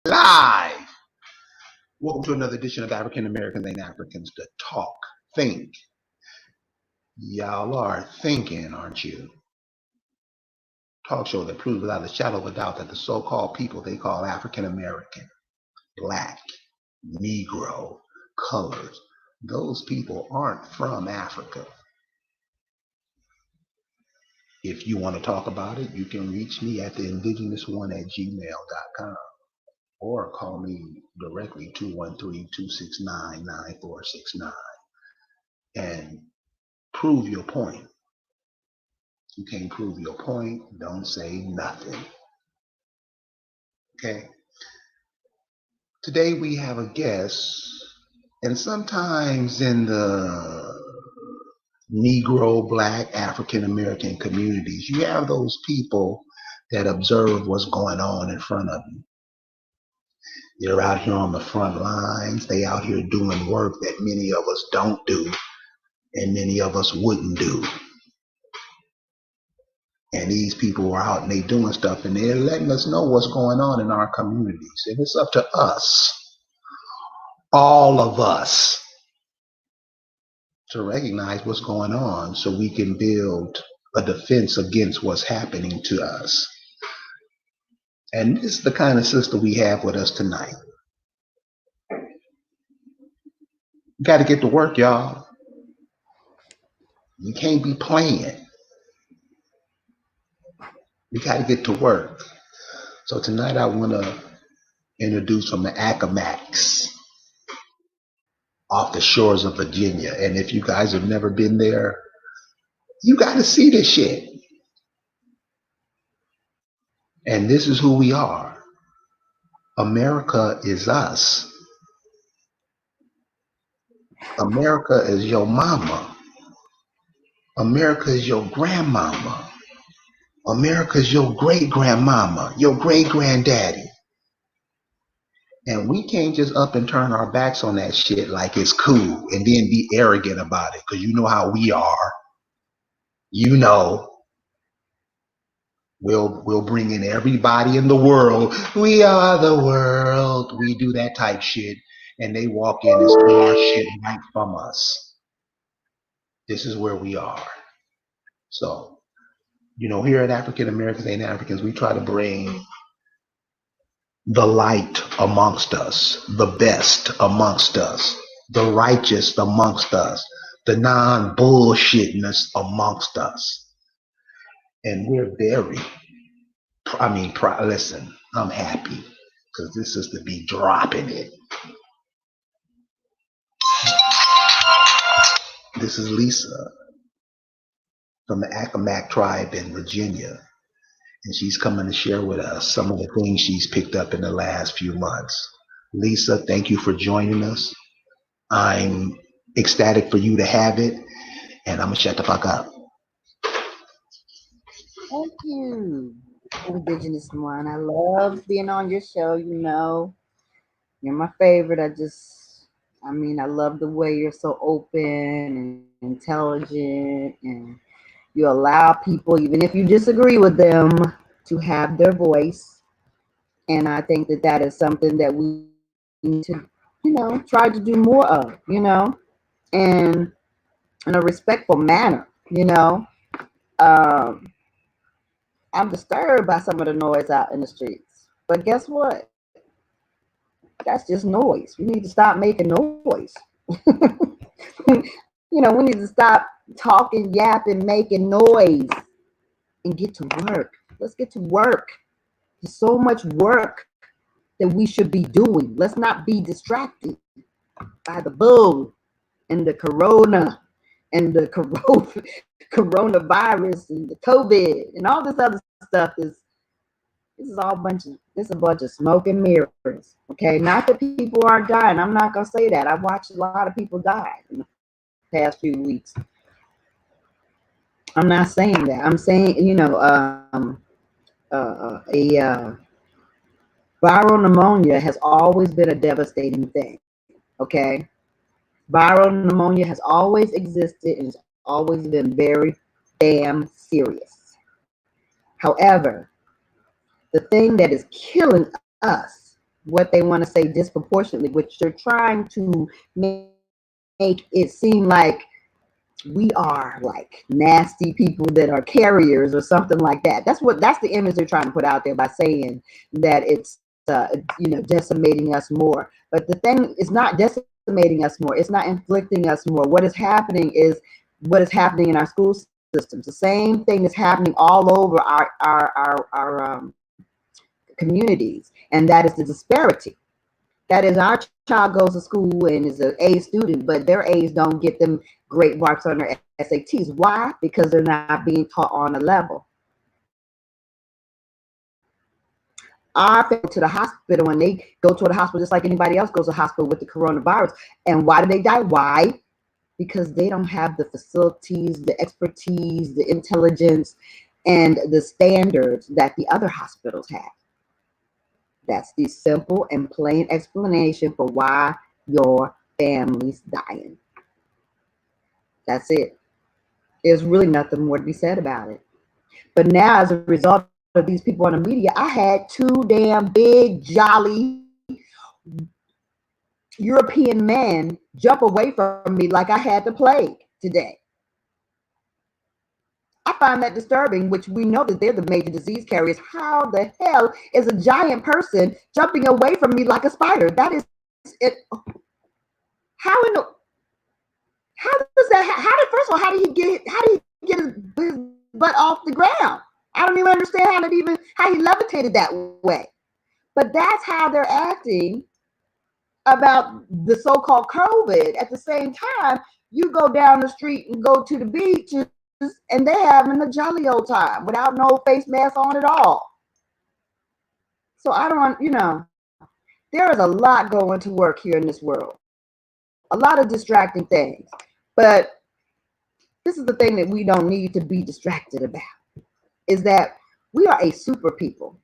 Live. Welcome to another edition of African Americans Ain't Africans, the talk, think. Y'all are thinking, aren't you? Talk show that proves without a shadow of a doubt that the so-called people they call African American, Black, Negro, colored, those people aren't from Africa. If you want to talk about it, you can reach me at theindigenousone@gmail.com or call me directly 213-269-9469 and prove your point. You can't prove your point, don't say nothing. Okay? Today we have a guest, and sometimes in the Negro, Black, African American communities, you have those people that observe what's going on in front of you. They're out here on the front lines. They out here doing work that many of us don't do and many of us wouldn't do. And these people are out and they doing stuff and they're letting us know what's going on in our communities. And it's up to us, all of us, to recognize what's going on so we can build a defense against what's happening to us. And this is the kind of sister we have with us tonight. You got to get to work, y'all. You can't be playing. You got to get to work. So tonight I want to introduce from the Accomacs off the shores of Virginia. And if you guys have never been there, you got to see this shit. And this is who we are. America is us. America is your mama. America is your grandmama. America is your great grandmama, your great granddaddy. And we can't just up and turn our backs on that shit like it's cool and then be arrogant about it. Because you know how we are. You know. We'll bring in everybody in the world. We are the world. We do that type shit. And they walk in and steal our shit right from us. This is where we are. So, here at African Americans Ain't Africans, we try to bring the light amongst us, the best amongst us, the righteous amongst us, the non-bullshitness amongst us. And we're listen, I'm happy because this is to be dropping it. This is Lisa from the Accomack tribe in Virginia, and she's coming to share with us some of the things she's picked up in the last few months. Lisa, thank you for joining us. I'm ecstatic for you to have it, and I'm gonna shut the fuck up. Thank you, Indigenous One. I love being on your show. You're my favorite. I love the way you're so open and intelligent, and you allow people, even if you disagree with them, to have their voice. And I think that that is something that we need to, try to do more of, and in a respectful manner, Um, I'm disturbed by some of the noise out in the streets. But guess what? That's just noise. We need to stop making noise. We need to stop talking, yapping, making noise and get to work. Let's get to work. There's so much work that we should be doing. Let's not be distracted by the bull and the corona and the coronavirus and the COVID and all this other stuff this is a bunch of smoke and mirrors. Okay, not that people aren't dying. I'm not gonna say that. I've watched a lot of people die in the past few weeks. I'm not saying that. I'm saying a viral pneumonia has always been a devastating thing. Okay, viral pneumonia has always existed and it's always been very damn serious. However, the thing that is killing us what they want to say disproportionately, which they're trying to make it seem like we are like nasty people that are carriers or something like that. That's the image they're trying to put out there by saying that it's decimating us more. But the thing is not decimating us more. It's not inflicting us more. What is happening is what is happening in our school systems. The same thing is happening all over our communities, and that is the disparity. That is, our child goes to school and is an A student, but their A's don't get them great marks on their SATs. Why? Because they're not being taught on a level. Our family to the hospital, and they go to the hospital just like anybody else goes to the hospital with the coronavirus. And why do they die? Why? Because they don't have the facilities, the expertise, the intelligence, and the standards that the other hospitals have. That's the simple and plain explanation for why your family's dying. That's it. There's really nothing more to be said about it. But now, as a result of these people on the media, I had two damn big, jolly European men jump away from me like I had the plague today. I find that disturbing, which we know that they're the major disease carriers. How the hell is a giant person jumping away from me like a spider? That is it. How in the how does that? How did first of all? How did he get his butt off the ground? I don't even understand how he levitated that way. But that's how they're acting about the so-called COVID. At the same time, you go down the street and go to the beaches, and they're having a jolly old time without no face mask on at all. So I don't, there is a lot going to work here in this world, a lot of distracting things. But this is the thing that we don't need to be distracted about, is that we are a super people,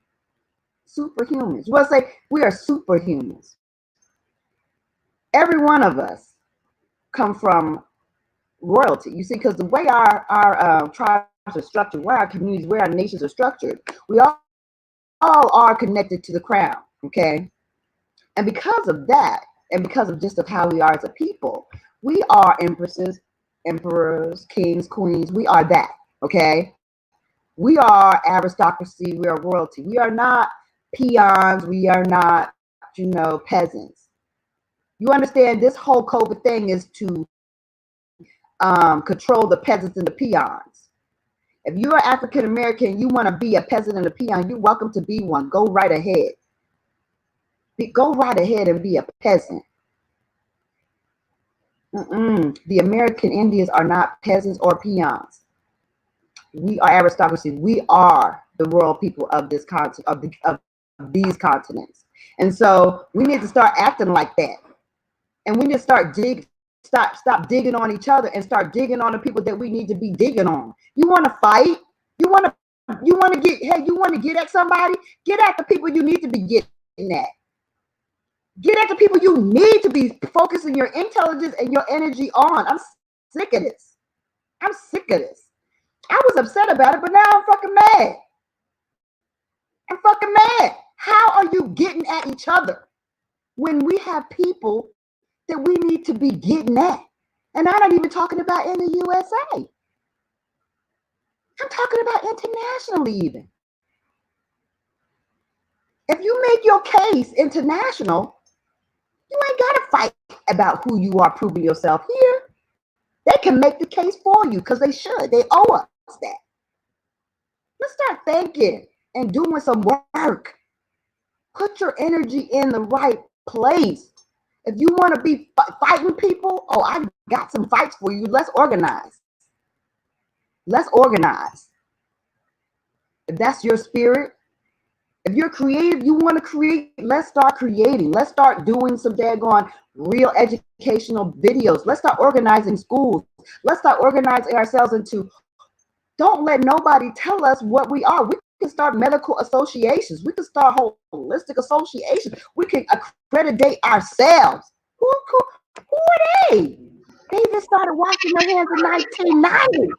superhumans. You want to say we are superhumans. Every one of us come from royalty. You see, because the way our tribes are structured, where our communities, where our nations are structured, we all are connected to the crown. Okay, and because of that, and because of just of how we are as a people, we are empresses, emperors, kings, queens. We are that. Okay, we are aristocracy. We are royalty. We are not peons. We are not, peasants. You understand, this whole COVID thing is to control the peasants and the peons. If you're African American, you want to be a peasant and a peon, you're welcome to be one. Go right ahead. Go right ahead and be a peasant. The American Indians are not peasants or peons. We are aristocracy. We are the royal people of this continent, of these continents. And so we need to start acting like that. And we need to stop digging on each other and start digging on the people that we need to be digging on. You want to fight? You want to get at somebody? Get at the people you need to be getting at. Get at the people you need to be focusing your intelligence and your energy on. I'm sick of this. I'm sick of this. I was upset about it, but now I'm fucking mad. I'm fucking mad. How are you getting at each other when we have people that we need to be getting at? And I'm not even talking about in the USA. I'm talking about internationally even. If you make your case international, you ain't got to fight about who you are proving yourself here. They can make the case for you because they should. They owe us that. Let's start thinking and doing some work. Put your energy in the right place. If you want to be fighting people, oh, I got some fights for you. Let's organize. Let's organize. If that's your spirit, if you're creative, you want to create, let's start creating. Let's start doing some daggone real educational videos. Let's start organizing schools. Let's start organizing ourselves into, don't let nobody tell us what we are. We can start medical associations. We can start holistic associations. We can accreditate ourselves. Who are they? They just started washing their hands in 1990.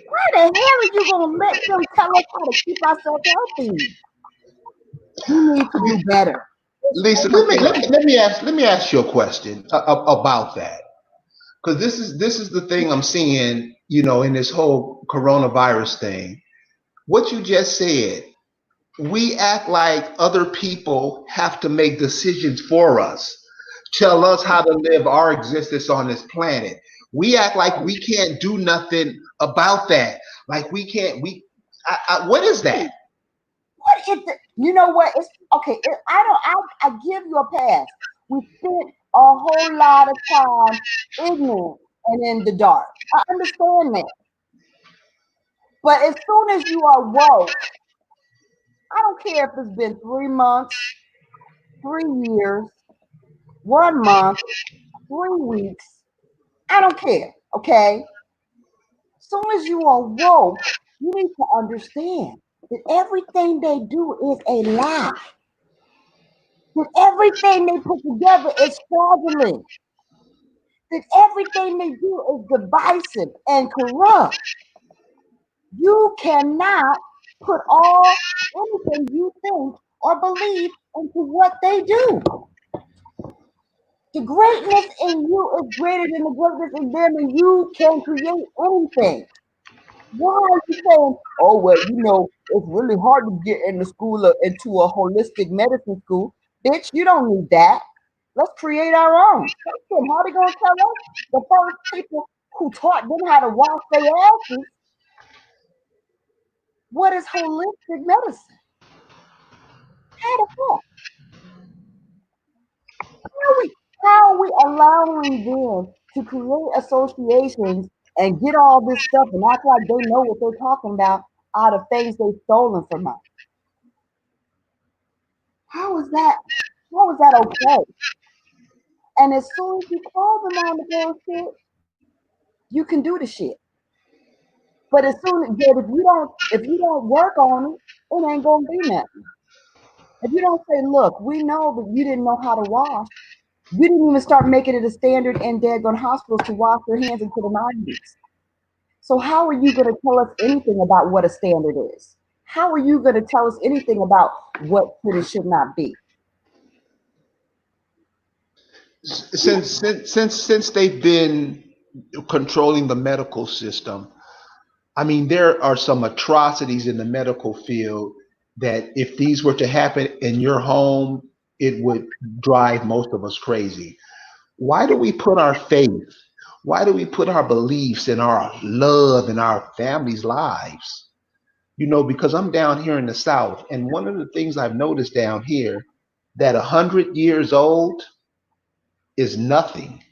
Why the hell are you going to let them tell us how to keep ourselves healthy? We need to do better. It's Lisa, let me let me everything. let me ask you a question about that, because this is the thing I'm seeing, in this whole coronavirus thing. What you just said, we act like other people have to make decisions for us, tell us how to live our existence on this planet. We act like we can't do nothing about that. Like we can't. What is that? What is the, you know what? It's okay. I don't. I give you a pass. We spent a whole lot of time ignorant and in the dark. I understand that. But as soon as you are woke, I don't care if it's been 3 months, 3 years, 1 month, 3 weeks. I don't care. Okay. As soon as you are woke, you need to understand that everything they do is a lie. That everything they put together is fraudulent. That everything they do is divisive and corrupt. You cannot put all anything you think or believe into what they do. The greatness in you is greater than the greatness in them, and you can create anything. Why are you saying, oh, well, it's really hard to get into school, into a holistic medicine school? Bitch, you don't need that. Let's create our own. How are they going to tell us? The first people who taught them how to wash their asses, what is holistic medicine? How the fuck? How are we allowing them to create associations and get all this stuff and act like they know what they're talking about out of things they've stolen from us? How is that? How is that okay? And as soon as you call them on the bullshit, you can do the shit. But if you don't work on it, it ain't gonna be nothing. If you don't say, look, we know that you didn't know how to wash. You didn't even start making it a standard in daggone hospitals to wash their hands into the 90s. So how are you going to tell us anything about what a standard is? How are you going to tell us anything about what should and should not be? Since they've been controlling the medical system, I mean, there are some atrocities in the medical field that if these were to happen in your home, it would drive most of us crazy. Why do we put our faith? Why do we put our beliefs and our love in our families' lives? Because I'm down here in the South, and one of the things I've noticed down here that 100 years old is nothing.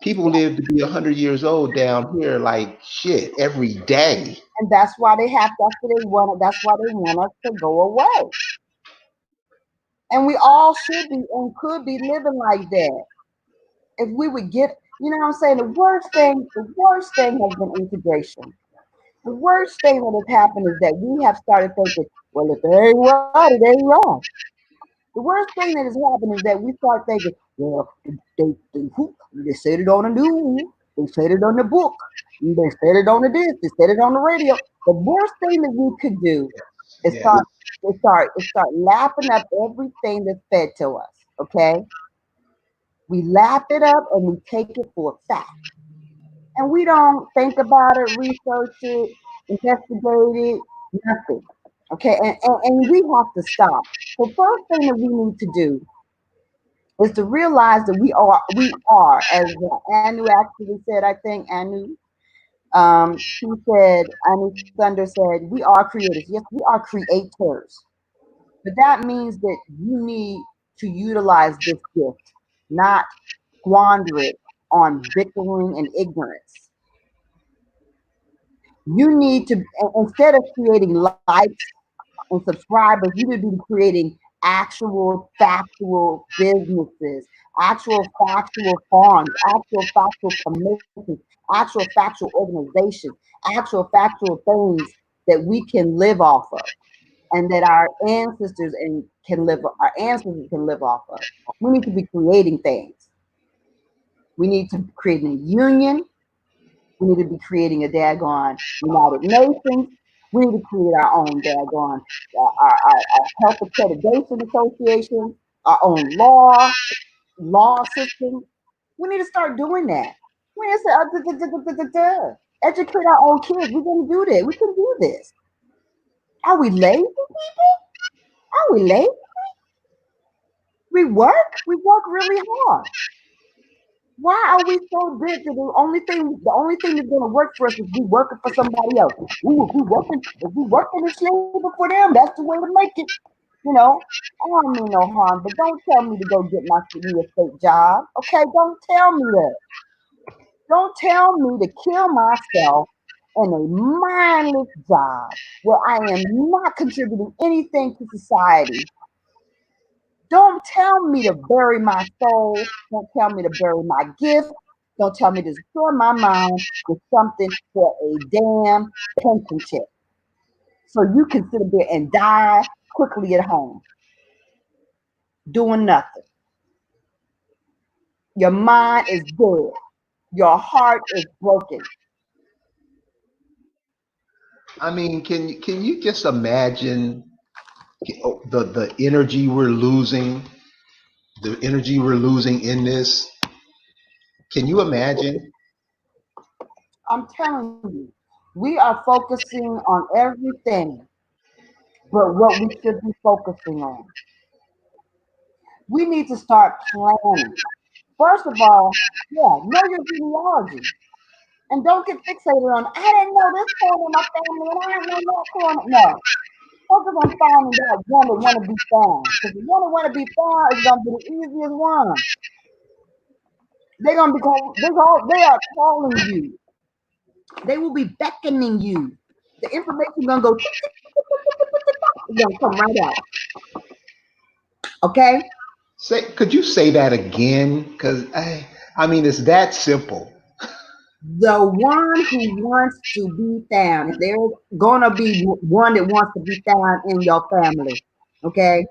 People Yeah. live to be 100 years old down here like shit every day. And that's why they want us to go away. And we all should be and could be living like that. If we would get, what I'm saying, the worst thing has been integration. The worst thing that has happened is that we have started thinking, well, if it ain't right, it ain't wrong. The worst thing that has happened is that we start thinking, well, they said it on the news, they said it on the book, they said it on the this, they said it on the radio. The worst thing that we could do is Yeah. start lapping up everything that's fed to us. Okay, we lap it up and we take it for a fact, and we don't think about it, research it, investigate it, nothing. Okay, and we have to stop. The first thing that we need to do is to realize that we are, as Anu actually said, I think he said, Anu Thunder said, we are creators. Yes, we are creators. But that means that you need to utilize this gift, not squander it on bickering and ignorance. You need to, instead of creating likes and subscribers, you need to be creating actual factual businesses, actual factual farms, actual factual commissions, actual factual organizations, actual factual things that we can live off of and that our ancestors can live off of. We need to be creating things. We need to create a union. We need to be creating a daggone United Nations. We need to create our own daggone our health accreditation association. our own law system. We need to start doing that. We need to say, educate our own kids. We're going to do this. We can do this. Are we lazy people? Are we lazy? We work really hard. Why are we so busy? The only thing that's gonna work for us is we working for somebody else. Ooh, if we working this labor for them, that's the way to make it. You know, I don't mean no harm, but don't tell me to go get me a fake job. Okay, don't tell me that. Don't tell me to kill myself in a mindless job where I am not contributing anything to society. Don't tell me to bury my soul. Don't tell me to bury my gift. Don't tell me to destroy my mind with something for a damn pension check. So you can sit there and die quickly at home, doing nothing. Your mind is dead. Your heart is broken. I mean, can you just imagine the energy we're losing, the energy we're losing in this? Can you imagine? I'm telling you, we are focusing on everything but what we should be focusing on. We need to start planning. First of all, yeah, know your genealogy. And don't get fixated on, I didn't know this corner of my family and I didn't know that corner. No. Focus on finding that one that want to be found. Because the one that want to be found is going to be the easiest one. They're going to be they are calling you. They will be beckoning you. The information going to go, tick, tick, tick, tick, tick, tick, tick, tick. It's going to come right out. Okay? Say, could you say that again? Because I mean, it's that simple. The one who wants to be found, if there's gonna be one that wants to be found in your family, okay,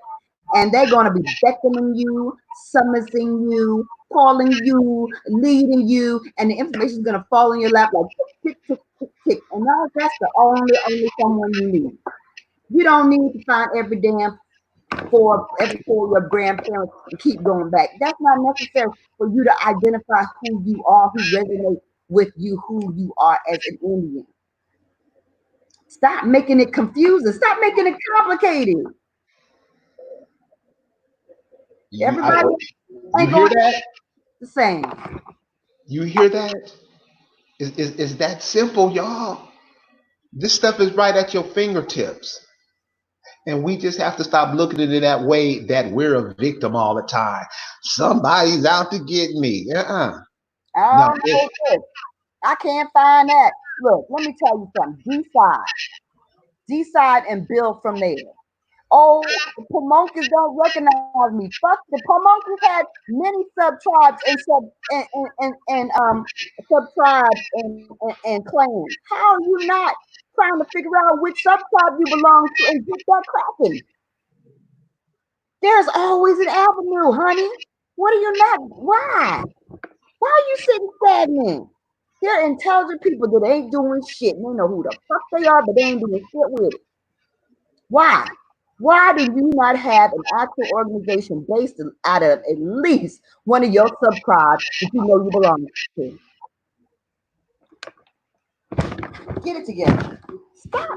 and they're gonna be beckoning you, summoning you, calling you, leading you, and the information is gonna fall in your lap like tick, tick, tick, tick, tick. And now that's the only someone you need. You don't need to find every four of your grandparents and keep going back. That's not necessary for you to identify who you are, who resonates with you, who you are as an Indian. Stop making it confusing. Stop making it complicated. You, I, Everybody you ain't hear going to that? the same. You hear that? Is that simple, y'all? This stuff is right at your fingertips. And we just have to stop looking at it that way that we're a victim all the time. Somebody's out to get me. No, I don't know this. I can't find that. Look, let me tell you something. Decide and build from there. Oh, the Pamunkis don't recognize me. Fuck, the Pamunkis had many sub tribes and sub tribes and clans. How are you not trying to figure out which sub tribe you belong to and get that cracking? There's always an avenue, honey. What are you not? Why? Why are you sitting stagnant? They're intelligent people that ain't doing shit. They know who the fuck they are, but they ain't doing shit with it. Why? Why do you not have an actual organization based out of at least one of your sub tribes that you know you belong to? Get it together. Stop.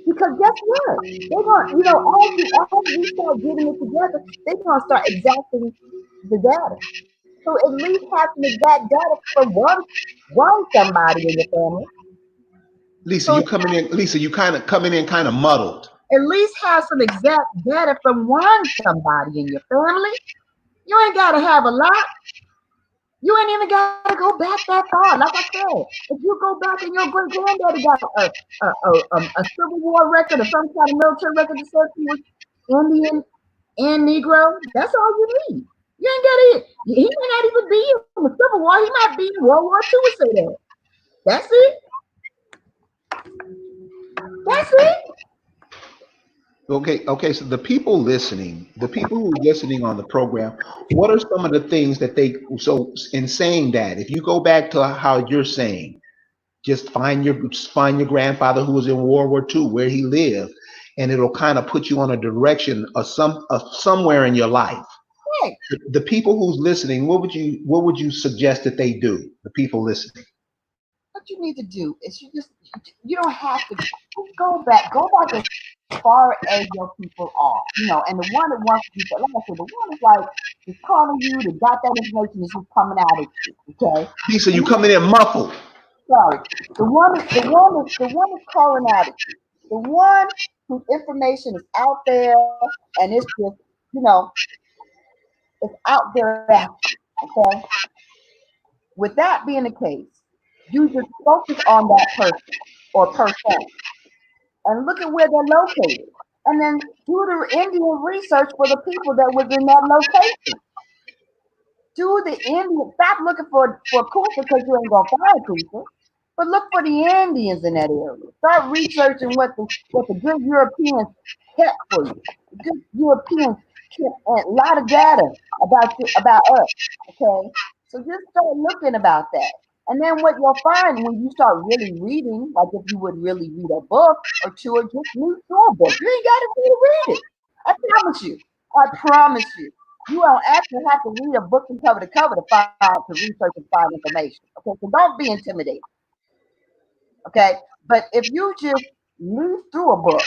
Because guess what? They're gonna, as we start getting it together, they're gonna start exacting the data. So at least have some exact data from one somebody in your family. Lisa, So You kind of coming in kind of muddled. at least have some exact data from one somebody in your family. You ain't gotta have a lot. You ain't even got to go back that far. Like I said, if you go back and your great granddaddy got a Civil War record or some kind of military record that says he was Indian and Negro, that's all you need. You ain't got to. He may not even be in the Civil War. He might be in World War II and say that. That's it. That's it. Okay. So the people who are listening on the program, what are some of the things that they? So in saying that, if you go back to how you're saying, just find your grandfather who was in World War II, where he lived, and it'll kind of put you on a direction of somewhere in your life. Right. The people who's listening, what would you suggest that they do? The people listening. What you need to do is you don't have to just go back as far as your people are, and the one that wants to be, like I said, the one is like is calling you, that got that information is just coming out at you, okay? Lisa, And you then, coming in muffled. sorry, the one is calling out at you, the one whose information is out there, and it's just you know it's out there at you, okay? With that being the case, you just focus on that person or person and look at where they're located. And then do the Indian research for the people that was in that location. Do the Indian. Stop looking for Cooper because you ain't gonna find Cooper. But look for the Indians in that area. Start researching what the good Europeans kept for you. The good Europeans kept a lot of data about us. Okay, so just start looking about that. And then what you'll find when you start really reading, like if you would really read a book or two, or just read through a book, you ain't got to read it. I promise you. I promise you. You don't actually have to read a book from cover to cover to research and find information. Okay, so don't be intimidated. Okay, but if you just read through a book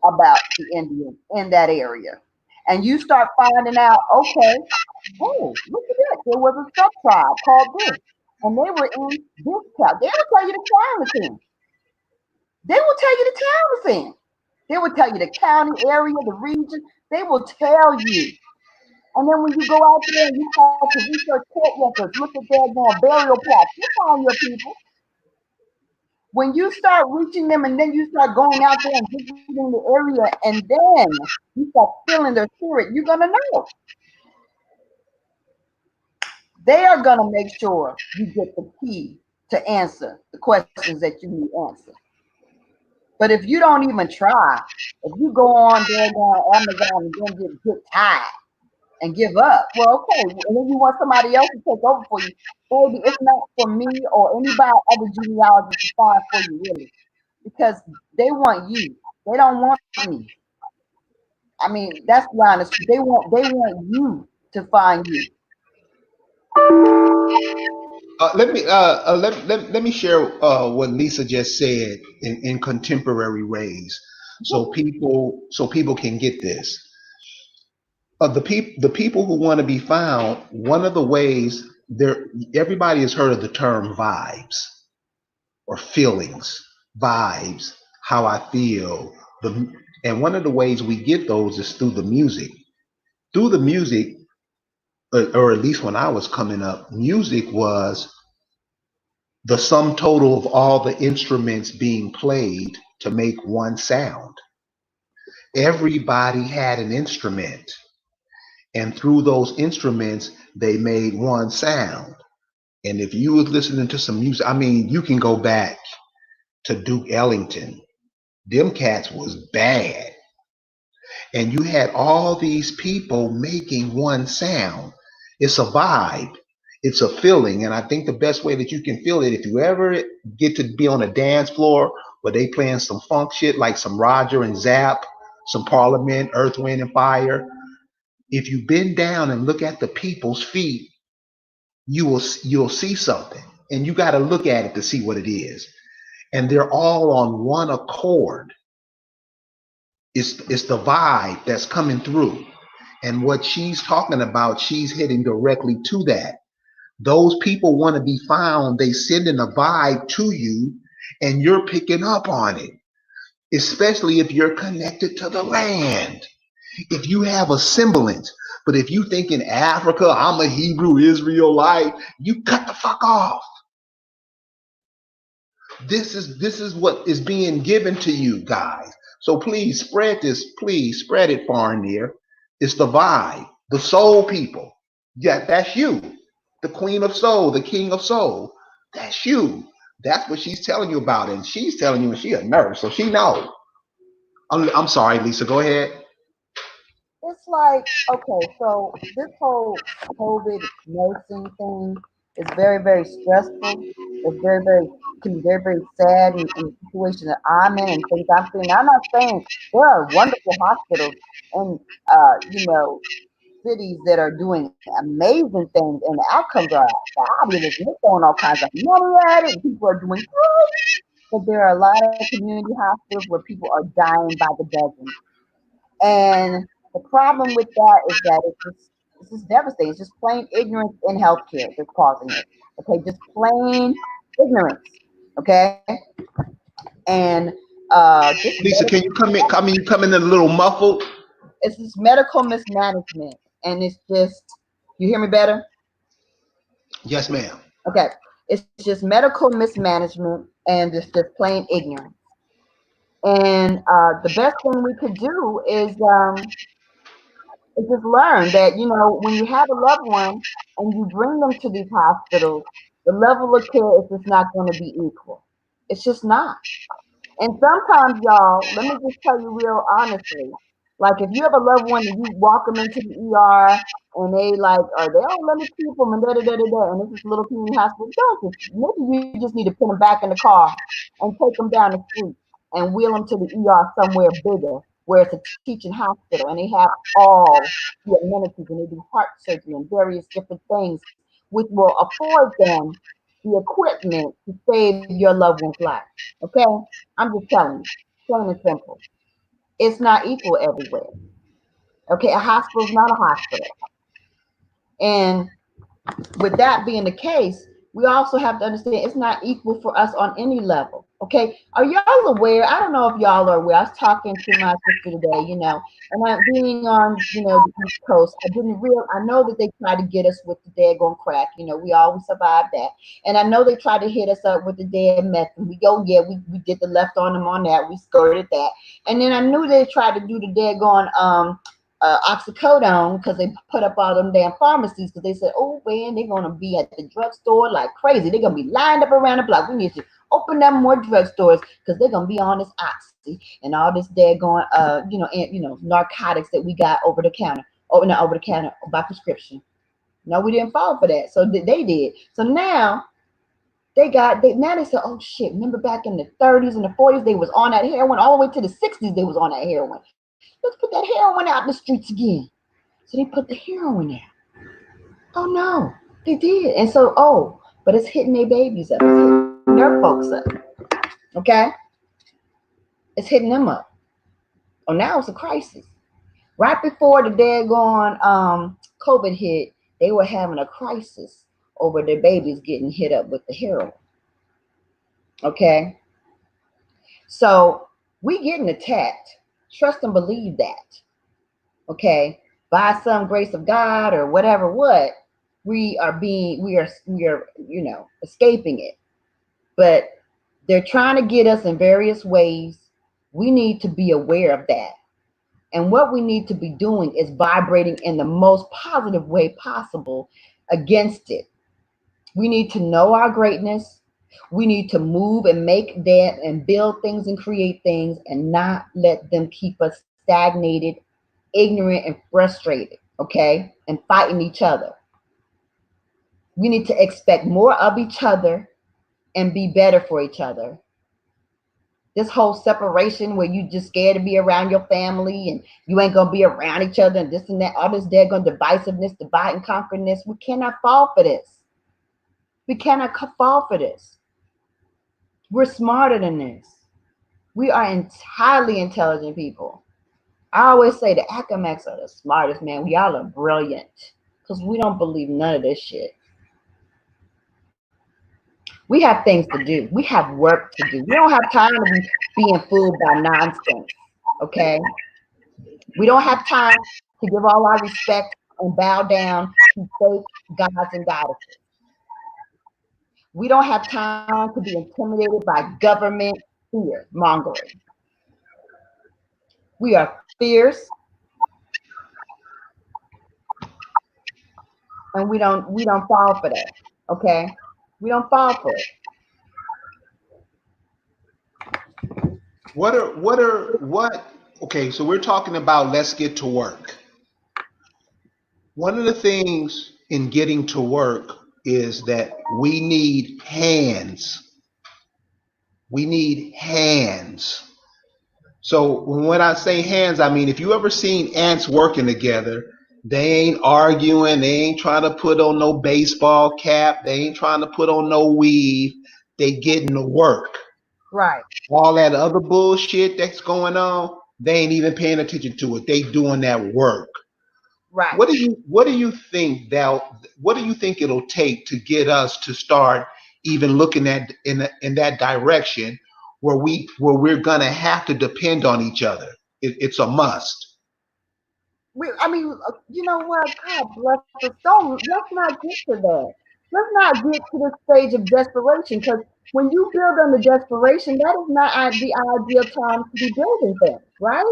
about the Indians in that area, and you start finding out, okay, oh, look at that, there was a sub tribe called this, and they were in this town. They will tell you the town it's in. They will tell you the town it's in. They will tell you the county area, the region. They will tell you. And then when you go out there and you start to research court records, look at their burial plots, you find your people. When you start reaching them and then you start going out there and visiting the area and then you start feeling their spirit, you're gonna know. They are gonna make sure you get the key to answer the questions that you need answered. But if you don't even try, if you go on there on Amazon and then get tired and give up. Well, okay, and then you want somebody else to take over for you. Baby, it's not for me or anybody other genealogists to find for you, really, because they want you. They don't want me. I mean, that's the honest truth. They want you to find you. Let me share what Lisa just said in contemporary ways, so people can get this. The people who want to be found, one of the ways there, everybody has heard of the term vibes or feelings, vibes, how I feel. And one of the ways we get those is through the music. Through the music, or at least when I was coming up, music was the sum total of all the instruments being played to make one sound. Everybody had an instrument, and through those instruments, they made one sound. And if you was listening to some music, I mean, you can go back to Duke Ellington. Them cats was bad. And you had all these people making one sound. It's a vibe. It's a feeling. And I think the best way that you can feel it, if you ever get to be on a dance floor where they playing some funk shit like some Roger and Zapp, some Parliament, Earth, Wind and Fire, if you bend down and look at the people's feet, you'll see something. And you got to look at it to see what it is. And they're all on one accord. It's the vibe that's coming through. And what she's talking about, she's hitting directly to that. Those people want to be found, they sending a vibe to you, and you're picking up on it, especially if you're connected to the land. If you have a semblance, but if you think in Africa, I'm a Hebrew Israelite, you cut the fuck off. This is what is being given to you guys. So please spread this. Please spread it far and near. It's the vibe, the soul people. Yeah, that's you. The queen of soul, the king of soul. That's you. That's what she's telling you about, and she's telling you, and she a nurse, so she knows. I'm sorry, Lisa. Go ahead. It's like, okay, so this whole COVID nursing thing is very, very stressful. It's can be very, very sad in the situation that I'm in and things I'm seeing. I'm not saying there are wonderful hospitals and, you know, cities that are doing amazing things, and the outcomes are fabulous. And they're throwing all kinds of money at it, and people are doing good. But there are a lot of community hospitals where people are dying by the dozen. And the problem with that is that it's just devastating. It's just plain ignorance in healthcare that's causing it. Okay, just plain ignorance. Okay, and just Lisa, can you come in? I mean, you come in a little muffled. it's this medical mismanagement, and it's just you hear me better. Yes, ma'am. Okay, it's just medical mismanagement, and it's just plain ignorance. And the best thing we could do is just learn that when you have a loved one and you bring them to these hospitals, the level of care is just not going to be equal. It's just not. And sometimes, y'all, let me just tell you real honestly. Like, if you have a loved one and you walk them into the ER and they like, are they, oh, let me keep them and da da da da da, and this is a little community hospital, don't just, maybe you just need to put them back in the car and take them down the street and wheel them to the ER somewhere bigger where it's a teaching hospital and they have all the amenities and they do heart surgery and various different things, which will afford them the equipment to save your loved one's life. Okay? I'm just telling you, plain and simple. It's not equal everywhere. Okay, a hospital is not a hospital. And with that being the case, we also have to understand it's not equal for us on any level. Okay, are y'all aware? I don't know if y'all are aware. I was talking to my sister today, and I'm being on, the East Coast. I know that they try to get us with the daggone crack. We always survive that. And I know they try to hit us up with the dead meth. And we go, yeah, we did the left on them on that. We skirted that. And then I knew they tried to do the daggone oxycodone because they put up all them damn pharmacies because they said, oh man, they're gonna be at the drugstore like crazy. They're gonna be lined up around the block. We need to open up more drugstores because they're gonna be on this oxy and all this daggone narcotics that we got over the counter. Oh, not over the counter by prescription. No, we didn't fall for that. So they did. So now now they said, oh shit, remember back in the 30s and the 40s they was on that heroin all the way to the 60s they was on that heroin. Let's put that heroin out in the streets again. So they put the heroin out. Oh no, they did. And so, but it's hitting their babies up. It's hitting their folks up. Okay? It's hitting them up. Oh, now it's a crisis. Right before the daggone COVID hit, they were having a crisis over their babies getting hit up with the heroin. Okay? So we getting attacked. Trust and believe that. Okay? By some grace of God or whatever we are escaping it. But they're trying to get us in various ways. We need to be aware of that. And what we need to be doing is vibrating in the most positive way possible against it. We need to know our greatness. We need to move and make that and build things and create things and not let them keep us stagnated, ignorant, and frustrated, okay? And fighting each other. We need to expect more of each other and be better for each other. This whole separation where you just scared to be around your family and you ain't gonna be around each other and this and that, all this daggone divisiveness, divide and conquerness. We cannot fall for this. We cannot fall for this. We're smarter than this. We are highly intelligent people. I always say the academics are the smartest, man. We all are brilliant because we don't believe none of this shit. We have things to do. We have work to do. We don't have time to be being fooled by nonsense. Okay? We don't have time to give all our respect and bow down to fake gods and goddesses. We don't have time to be intimidated by government fear mongering. We are fierce and we don't fall for that. Okay? We don't fall for it. What okay, so we're talking about let's get to work. One of the things in getting to work is that we need hands. We need hands. So when I say hands, I mean if you ever seen ants working together, They ain't arguing. They ain't trying to put on no baseball cap. They ain't trying to put on no weave. They getting to work. Right, All that other bullshit that's going on, they ain't even paying attention to it. They doing that work. right. What do you think it'll take to get us to start even looking at in that direction where we're gonna have to depend on each other? It's a must. I mean, you know what? God bless us. Don't let's not get to that. Let's not get to the stage of desperation because when you build under desperation, that is not the ideal time to be building things, right?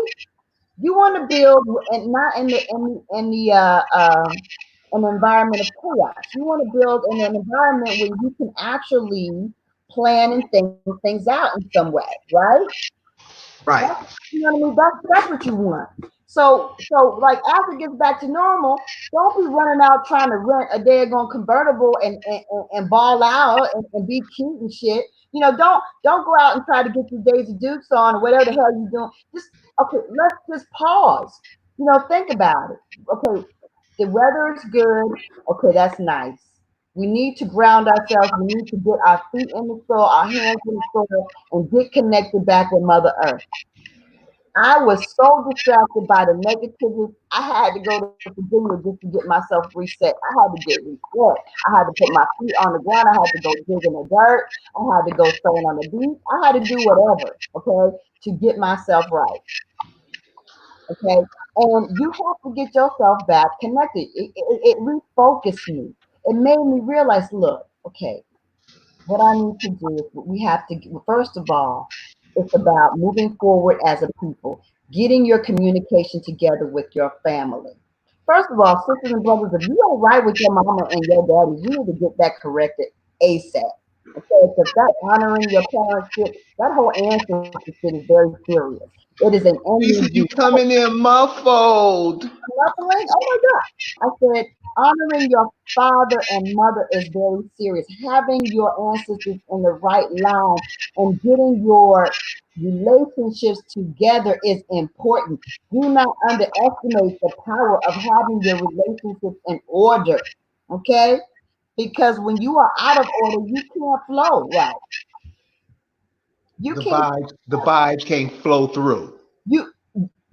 You want to build and not in an environment of chaos. You want to build in an environment where you can actually plan and think things out in some way, right? Right. That's, you know what I mean? That's what you want. So like after it gets back to normal, don't be running out trying to rent a daggone convertible and ball out and be cute and shit. You know, don't go out and try to get your Daisy Dukes on or whatever the hell you're doing. Just okay, let's just pause. You know, think about it. Okay, the weather is good. Okay, that's nice. We need to ground ourselves. We need to get our feet in the soil, our hands in the soil, and get connected back with Mother Earth. I was so distracted by the negativity. I had to go to Virginia just to get myself reset. I had to get reset. I had to put my feet on the ground. I had to go dig in the dirt. I had to go stand on the beach. I had to do whatever, okay, to get myself right, okay? And you have to get yourself back connected. It refocused me. It made me realize, look, okay, what I need to do is we have to, first of all, it's about moving forward as a people, getting your communication together with your family. First of all, sisters and brothers, if you don't right with your mama and your daddy, you need to get that corrected ASAP. Okay, because that honoring your parents shit, that whole ancestry shit is very serious. It is an Lisa, energy. you coming in muffled. Muffling? Oh my God. I said, honoring your father and mother is very serious. Having your ancestors in the right line and getting your relationships together is important. Do not underestimate the power of having your relationships in order. Okay? Because when you are out of order, you can't flow right. You The can't vibes, the vibes can't flow through. you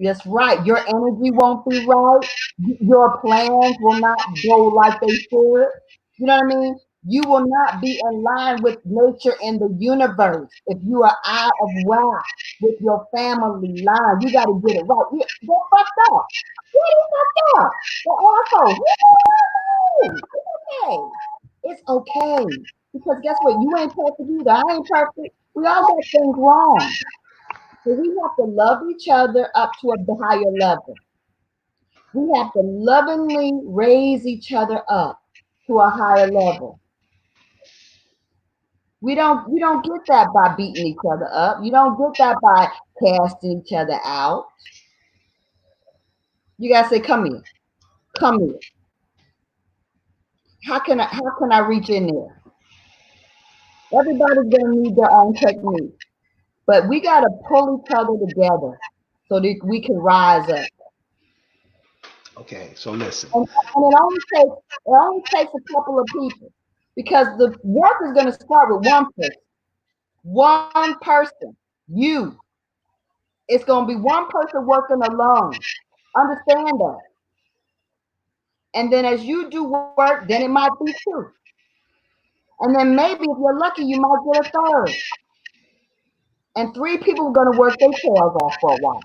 that's right. Your energy won't be right. Your plans will not go like they should. You know what I mean? You will not be in line with nature and the universe if you are out of whack with your family line. You got to get it right. They're fucked up. What is fucked up? They're assholes. It's okay. It's okay. Because guess what? You ain't perfect either. I ain't perfect. We all got things wrong. So we have to love each other up to a higher level. We have to lovingly raise each other up to a higher level. We don't get that by beating each other up. You don't get that by casting each other out. You gotta say, come here, come here. How can I reach in there? Everybody's gonna need their own technique. But we gotta pull each other together so that we can rise up. Okay, so listen. And it only takes a couple of people because the work is going to start with one person, you. It's going to be one person working alone. Understand that. And then as you do work, then it might be two. And then maybe if you're lucky, you might get a third. And three people are going to work their tails off for a while.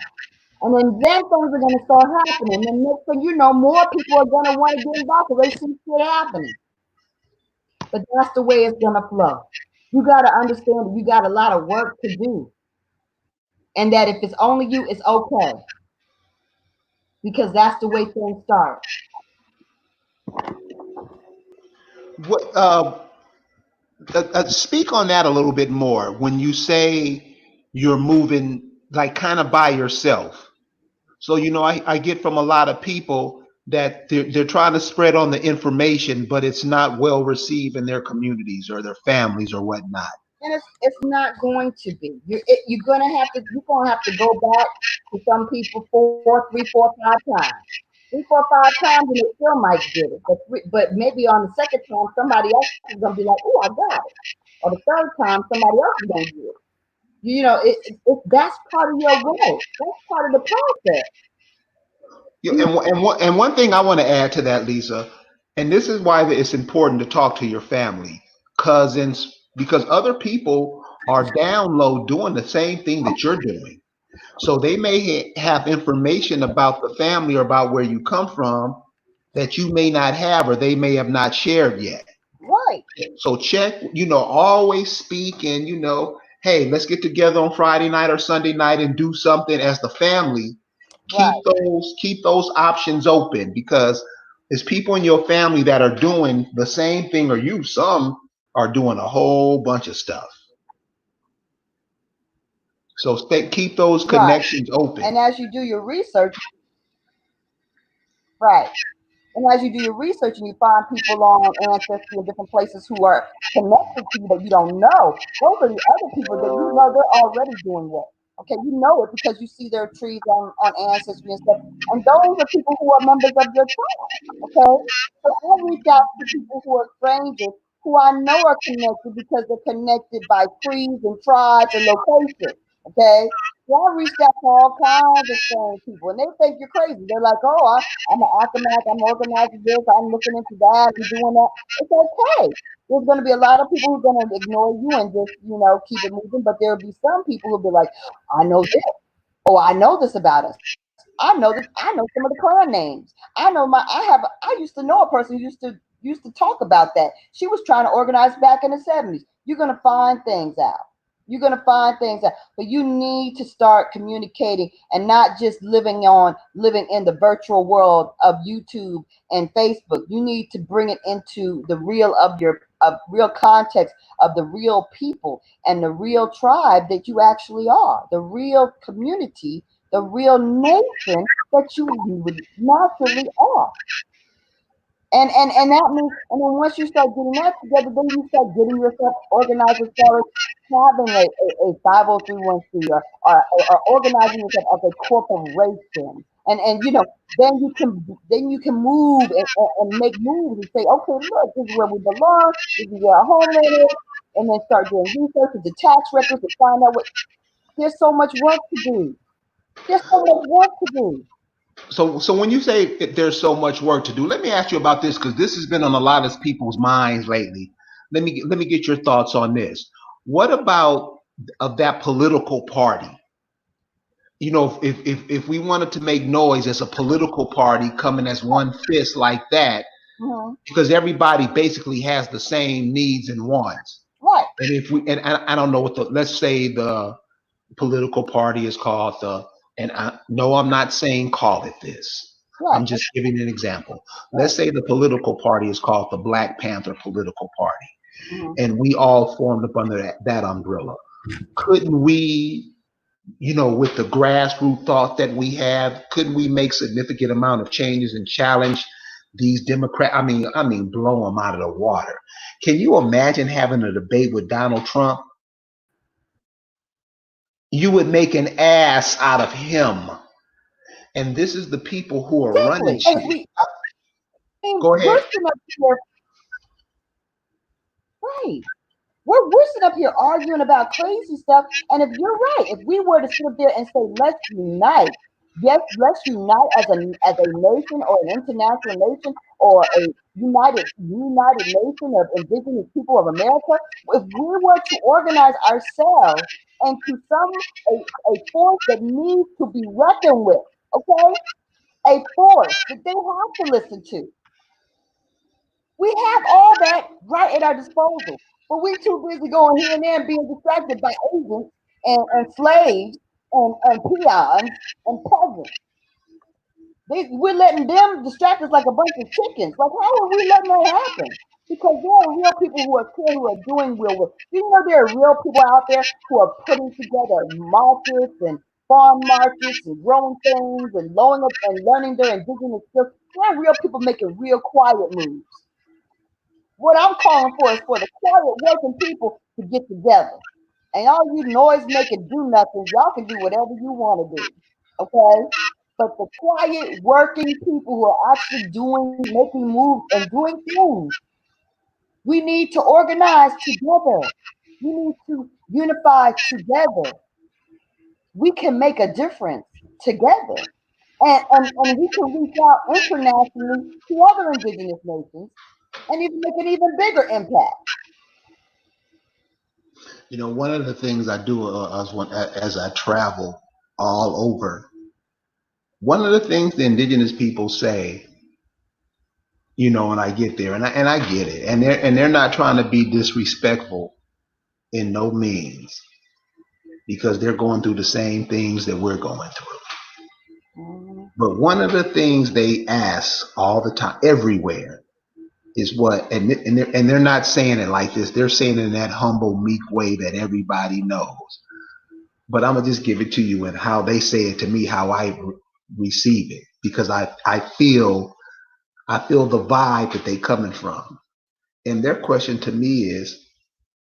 And then things are going to start happening. And then next thing you know, more people are going to want to get involved because they see shit happening. But that's the way it's gonna flow. You gotta understand that you got a lot of work to do, and that if it's only you, it's okay because that's the way things start. What? Speak on that a little bit more. When you say you're moving like kind of by yourself, so I get from a lot of people that they're trying to spread on the information, but it's not well received in their communities or their families or whatnot. And it's not going to be. You're gonna have to go back to some people four, three, four, five times. three, four, five times, and they still might get it. But maybe on the second time, somebody else is gonna be like, "Oh, I got it," or the third time, somebody else is gonna get it. You know, that's part of your growth. That's part of the process. You And one thing I want to add to that, Lisa, and this is why it's important to talk to your family, cousins, because other people are down low doing the same thing that you're doing. So they may have information about the family or about where you come from that you may not have or they may have not shared yet. right, So check, always speak and, hey, let's get together on Friday night or Sunday night and do something as the family. right. Keep those options open because there's people in your family that are doing the same thing or you. Some are doing a whole bunch of stuff. So keep those Right. connections open. And as you do your research, right. And as you do your research and you find people on Ancestry in different places who are connected to you that you don't know, those are the other people that you know they're already doing well. Okay, you know it because you see their trees on Ancestry and stuff. And those are people who are members of your tribe. Okay, so I reach out to people who are strangers who I know are connected because they're connected by trees and tribes and locations. Okay, so I reached out to all kinds of strange people, and they think you're crazy. They're like, "Oh, I'm an alchemist. I'm organizing this. I'm looking into that and doing that." It's okay. There's going to be a lot of people who are going to ignore you and just keep it moving, but there'll be some people who'll be like, "I know this. Oh, I know this about us. I know this. I know some of the clan names. I know my. I used to know a person who used to talk about that. She was trying to organize back in the 70s. You're gonna find things out. You're gonna find things out, but you need to start communicating and not just living in the virtual world of YouTube and Facebook. You need to bring it into the real of real context of the real people and the real tribe that you actually are, the real community, the real nation that you would naturally are. And that means, and then once you start getting that together, then you start getting yourself organized as far as having a 503(c) or organizing yourself as a corporation. And then you can move and make moves and say, okay, look, this is where we belong, this is where our homeland is, and then start doing research with the tax records to find out what. There's so much work to do. There's so much work to do. So when you say that there's so much work to do, let me ask you about this because this has been on a lot of people's minds lately. Let me get your thoughts on this. What about of that political party? If we wanted to make noise as a political party coming as one fist like that, Hmm. because everybody basically has the same needs and wants. Right, And if we and I don't know what the let's say the political party is called the and I no I'm not saying call it this. right, I'm just giving an example. right. Let's say the political party is called the Black Panther political party Hmm. and we all formed up under that umbrella. Couldn't we, with the grassroots thought that we have, couldn't we make significant amount of changes and challenge these I mean blow them out of the water? Can you imagine having a debate with Donald Trump? You would make an ass out of him. And this is the people who are running Exactly. shit. And I mean, Go we're ahead. sitting up here, right? We're sitting up here arguing about crazy stuff. And if you're right, if we were to sit up there and say, let's unite, yes, let's unite as a nation or an international nation or a united nation of indigenous people of America, if we were to organize ourselves into a force that needs to be reckoned with, okay? A force that they have to listen to. We have all that right at our disposal, but we too busy going here and there and being distracted by agents and slaves and peons and peasants. We're letting them distract us like a bunch of chickens. Like, how are we letting that happen? Because there are real people who are here who are doing real work. Do you know there are real people out there who are putting together markets and farm markets and growing things and blowing up and learning their indigenous skills? There are real people making real quiet moves. What I'm calling for is for the quiet working people to get together. And all you noise making do nothing, y'all can do whatever you want to do. Okay? But the quiet, working people who are actually doing, making moves and doing things, we need to organize together. We need to unify together. We can make a difference together. And we can reach out internationally to other indigenous nations and even make an even bigger impact. You know, one of the things I do as I travel all over, one of the things the indigenous people say, you know, when I get there, and I get it, and they're not trying to be disrespectful in no means, because they're going through the same things that we're going through. Mhm. But one of the things they ask all the time, everywhere, is what, and they're not saying it like this. They're saying it in that humble, meek way that everybody knows. But I'm gonna just give it to you and how they say it to me, how I receive it, because I feel the vibe that they coming from. And their question to me is,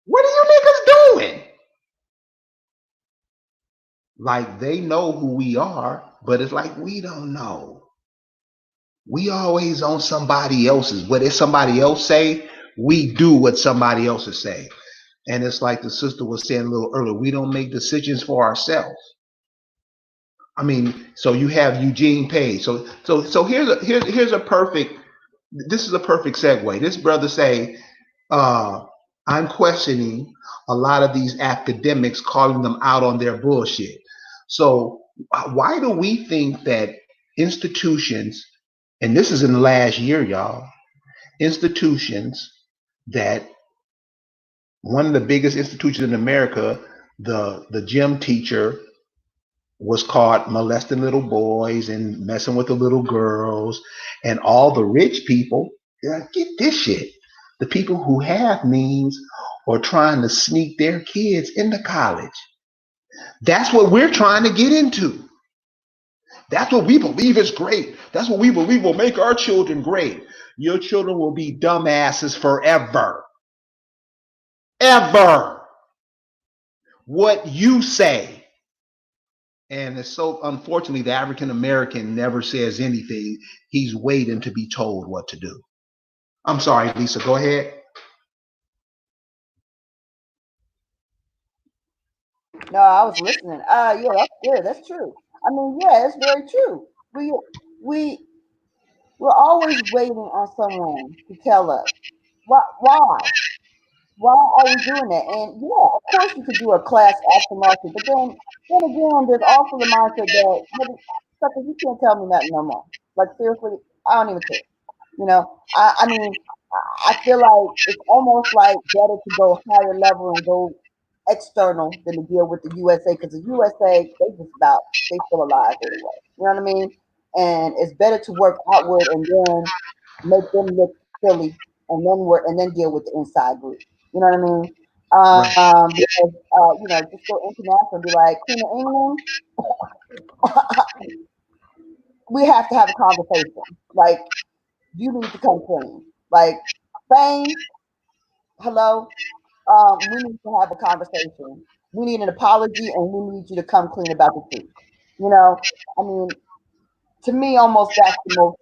"What are you niggas doing?" Like they know who we are, but it's like we don't know. We always on somebody else's. What if somebody else say, we do what somebody else is say. And it's like the sister was saying a little earlier, we don't make decisions for ourselves. I mean, so you have Eugene Page. So here's a perfect. This is a perfect segue. This brother say, uh, I'm questioning a lot of these academics, calling them out on their bullshit. So why do we think that institutions, and this is in the last year, y'all, institutions that one of the biggest institutions in America, the gym teacher was caught molesting little boys and messing with the little girls, and all the rich people, yeah, get this shit. The people who have means are trying to sneak their kids into college. That's what we're trying to get into. That's what we believe is great. That's what we believe will make our children great. Your children will be dumbasses forever. Ever. What you say. And it's so unfortunately the African American never says anything. He's waiting to be told what to do. I'm sorry, Lisa, go ahead. No, I was listening. Yeah, that's good. That's true. I mean, yeah, it's very true. We we're always waiting on someone to tell us why. Why are we doing that? And yeah, of course you could do a class action lawsuit, but then again, there's also the mindset that suckers, you can't tell me nothing no more. Like seriously, I don't even care. I mean, I feel like it's almost like better to go higher level and go external than to deal with the USA because the USA they just about they still alive anyway. You know what I mean? And it's better to work outward and then make them look silly and then work and then deal with the inside group. You know what I mean? Right. Because just go international and be like Queen of England. We have to have a conversation. Like you need to come clean. Like Spain, hello. We need to have a conversation. We need an apology, and we need you to come clean about the truth. I mean, to me, almost that's the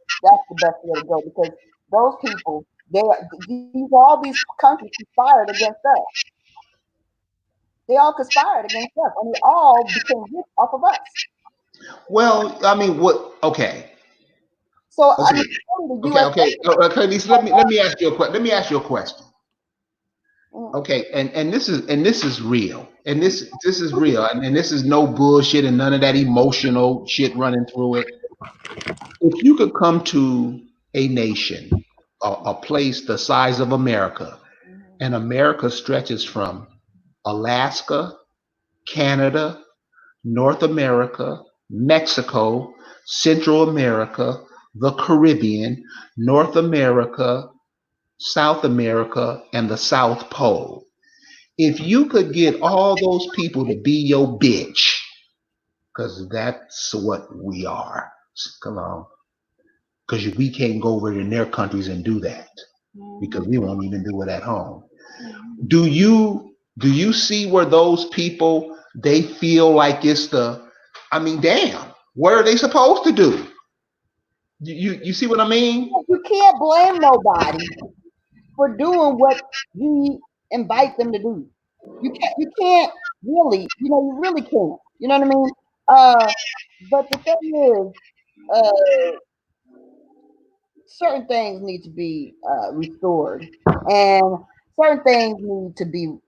best way to go because those people, these all these countries conspired against us. They all conspired against us, and they all became rich off of us. Well, I mean, what? Okay, So I okay, mean, really, the okay, USA. okay. Okay, Lisa, let me ask you a question. Let me ask you a question. Okay, and this is real, and this is real, and this is no bullshit and none of that emotional shit running through it. If you could come to a nation, a place the size of America, and America stretches from Alaska, Canada, North America, Mexico, Central America, the Caribbean, North America, South America, and the South Pole. If you could get all those people to be your bitch, because that's what we are. Come on. Because we can't go over in their countries and do that because we won't even do it at home. Do you see where those people they feel like it's the I mean, damn. What are they supposed to do? You see what I mean? You can't blame nobody for doing what you invite them to do. You can't really, you really can't. You know what I mean? Uh, but the thing is, certain things need to be restored, and certain things need to be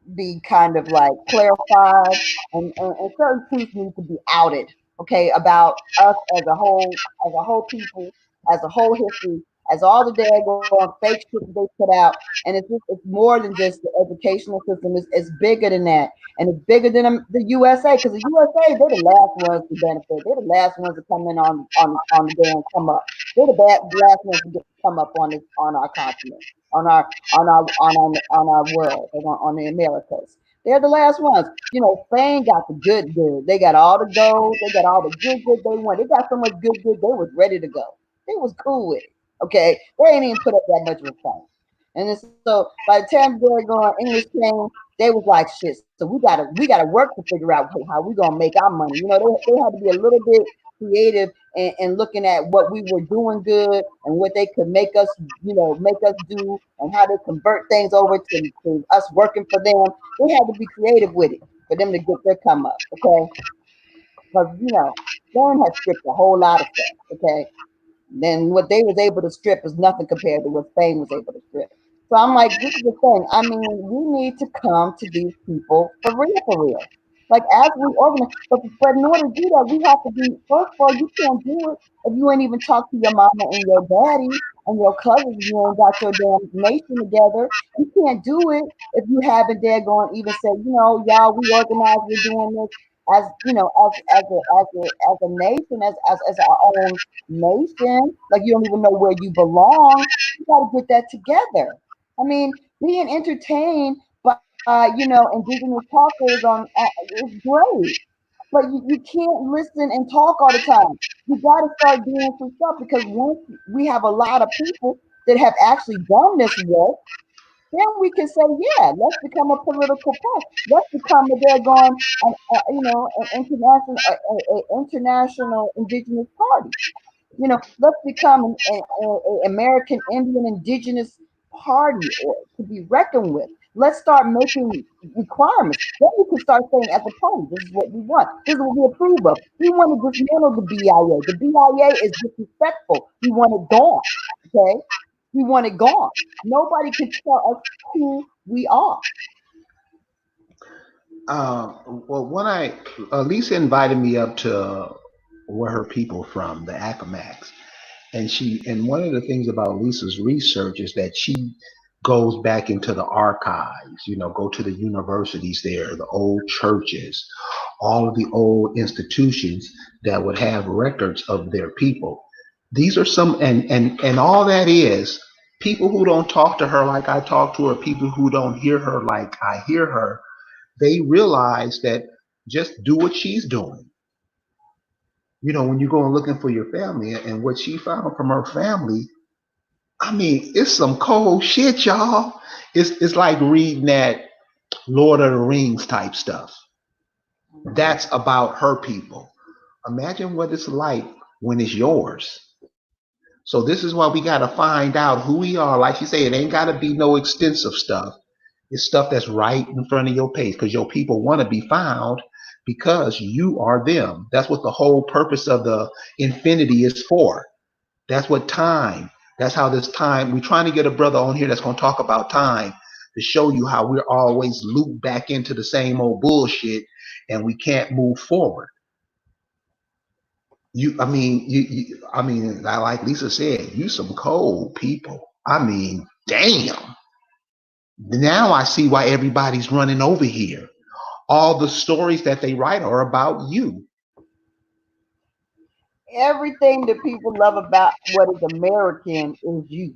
kind of like clarified, and certain truths need to be outed. Okay, about us as a whole people, as a whole history, as all the daggone fake shit that they put out, and it's more than just the educational system. It's bigger than that, and it's bigger than the USA, because the USA, they're the last ones to benefit. They're the last ones to come in on the damn come up. They're the last ones to come up on our continent, on our world, on the Americas. They're the last ones. Spain got the good. They got all the gold. They got all the good they want. They got so much good. They was ready to go. They was cool with it. Okay, they ain't even put up that much of a fight. And then, so by the time they're going English came, they was like, shit. So we gotta work to figure out how we gonna make our money. They had to be a little bit creative and looking at what we were doing good and what they could make us do, and how they convert things over to us working for them. They had to be creative with it for them to get their come up. Okay, because Spain has stripped a whole lot of stuff. Okay, then what they was able to strip is nothing compared to what Spain was able to strip. So I'm like, this is the thing. I mean, we need to come to these people for real, for real. Like as we organize, but in order to do that, we have to be. First of all, you can't do it if you ain't even talk to your mama and your daddy and your cousins. If you ain't got your damn nation together, you can't do it if you haven't there going even say, y'all, we organize, we're doing this as as a nation, as our own nation, like you don't even know where you belong. You got to get that together. I mean, being entertained by indigenous talkers is great, but you can't listen and talk all the time. You got to start doing some stuff, because once we have a lot of people that have actually done this work, then we can say, yeah, let's become a political party. Let's become a daggone, an international indigenous party. Let's become an American Indian Indigenous Party, or to be reckoned with. Let's start making requirements. Then we can start saying, as a party, this is what we want. This is what we approve of. We want to dismantle the BIA. The BIA is disrespectful. We want it gone. Okay? We want it gone. Nobody can tell us who we are. Well, when Lisa invited me up to where her people from, the Accomacs, and one of the things about Lisa's research is that she goes back into the archives, go to the universities there, the old churches, all of the old institutions that would have records of their people. These are some, and all that is people who don't talk to her like I talk to her, people who don't hear her like I hear her. They realize that just do what she's doing. When you go and looking for your family, and what she found from her family, I mean, it's some cold shit, y'all. It's like reading that Lord of the Rings type stuff. That's about her people. Imagine what it's like when it's yours. So this is why we got to find out who we are. Like you say, it ain't got to be no extensive stuff. It's stuff that's right in front of your page, because your people want to be found because you are them. That's what the whole purpose of the infinity is for. That's what time. That's how this time. We're trying to get a brother on here that's going to talk about time, to show you how we're always looped back into the same old bullshit, and we can't move forward. I mean, like Lisa said, you some cold people. I mean, damn. Now I see why everybody's running over here. All the stories that they write are about you. Everything that people love about what is American is you.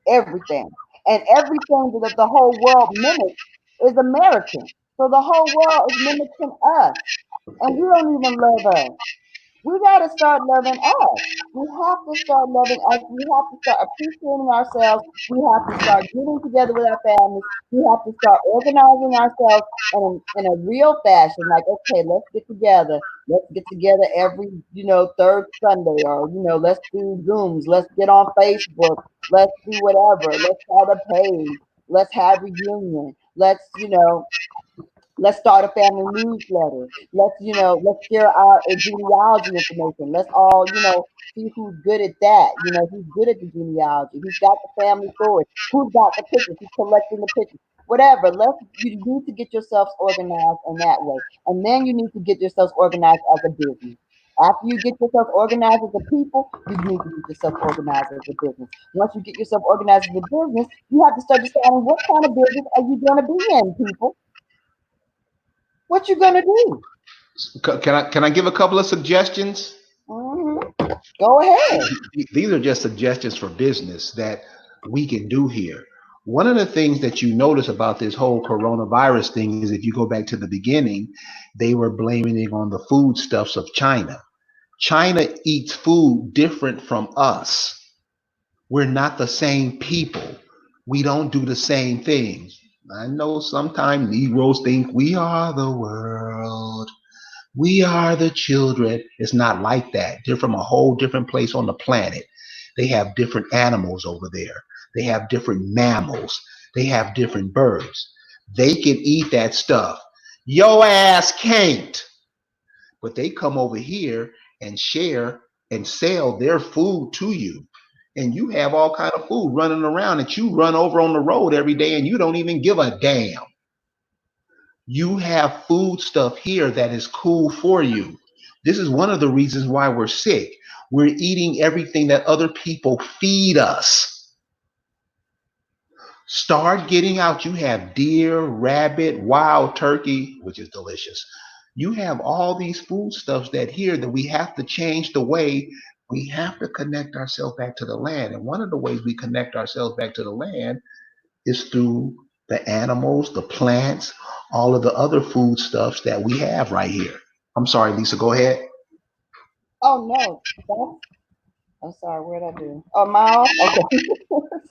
Everything. And everything that the whole world mimics is American. So the whole world is mimicking us. And we don't even love us. We got to start loving us. We have to start loving us. We have to start appreciating ourselves. We have to start getting together with our families. We have to start organizing ourselves in a real fashion. Like, okay, let's get together. Let's get together every, third Sunday, or, let's do Zooms. Let's get on Facebook. Let's do whatever. Let's start a page. Let's have reunion. Let's start a family newsletter. Let's share our genealogy information. Let's all, see who's good at that. Who's good at the genealogy, who's got the family story, who's got the pictures, who's collecting the pictures, whatever. You need to get yourselves organized in that way. And then you need to get yourselves organized as a business. After you get yourself organized as a people, you need to get yourself organized as a business. Once you get yourself organized as a business, you have to start deciding what kind of business are you going to be in, people. What you gonna do? Can I give a couple of suggestions? hmm Go ahead. These are just suggestions for business that we can do here. One of the things that you notice about this whole coronavirus thing is if you go back to the beginning, they were blaming it on the foodstuffs of China. China eats food different from us. We're not the same people. We don't do the same things. I know sometimes Negroes think we are the world. We are the children. It's not like that. They're from a whole different place on the planet. They have different animals over there. They have different mammals. They have different birds. They can eat that stuff. Yo ass can't. But they come over here and share and sell their food to you. And you have all kind of food running around that you run over on the road every day and you don't even give a damn. You have food stuff here that is cool for you. This is one of the reasons why we're sick. We're eating everything that other people feed us. Start getting out. You have deer, rabbit, wild turkey, which is delicious. You have all these foodstuffs that here that we have to change the way we have to connect ourselves back to the land. And one of the ways we connect ourselves back to the land is through the animals, the plants, all of the other foodstuffs that we have right here. I'm sorry, Lisa, go ahead. Oh no, I'm sorry. Where'd I do? Oh, mouth. Okay,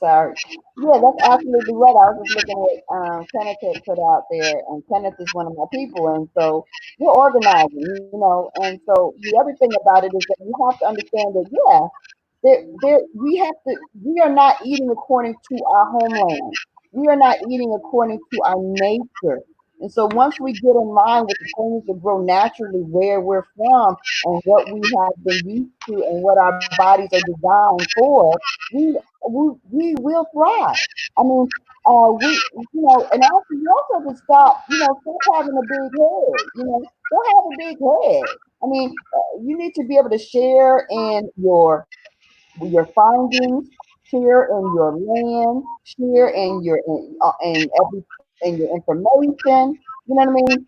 sorry. Yeah, that's absolutely right. I was just looking at Kenneth had put out there, and Kenneth is one of my people, and so we're organizing, and so the other thing about it is that you have to understand that, yeah, we are not eating according to our homeland. We are not eating according to our nature. And so once we get in line with the things that grow naturally where we're from and what we have been used to and what our bodies are designed for, we will thrive. I mean, and also you also have to stop having a big head. Don't have a big head. I mean, you need to be able to share in your findings, share in your land, share in your information. You know what I mean?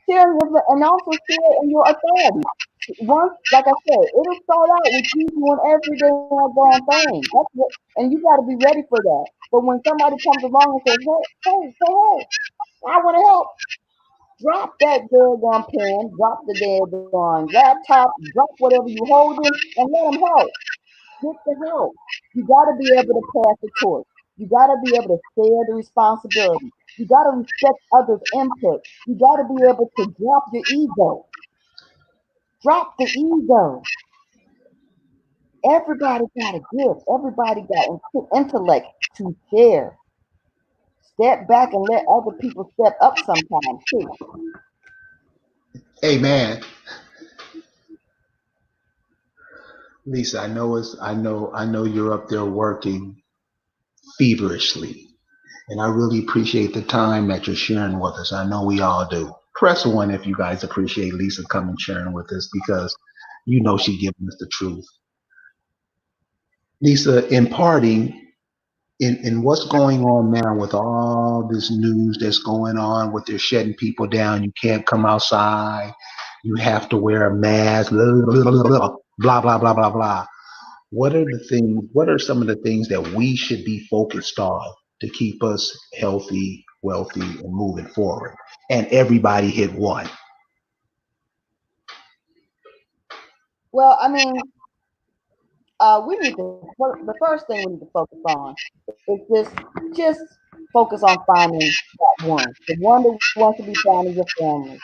And also share in your authority. Once, like I said, it'll start out with you doing everyday doggone thing. And you got to be ready for that. But when somebody comes along and says, hey, I want to help, drop that daggone pen, drop the daggone laptop, drop whatever you holding, and let them help. Get the help. You got to be able to pass the torch. You got to be able to share the responsibility. You got to respect others' input. You got to be able to drop your ego. Drop the ego. Everybody got a gift. Everybody got intellect to share. Step back and let other people step up sometimes too. Hey man, Lisa, I know you're up there working feverishly. And I really appreciate the time that you're sharing with us. I know we all do. Press one if you guys appreciate Lisa coming sharing with us because you know she's giving us the truth. Lisa, in parting, in what's going on now with all this news that's going on with they're shutting people down, you can't come outside, you have to wear a mask, blah, blah, blah, blah, blah. What are some of the things that we should be focused on to keep us healthy, wealthy, and moving forward? And everybody hit one. Well, I mean, we need to the first thing we need to focus on is just focus on finding that the one that wants to be found in your family.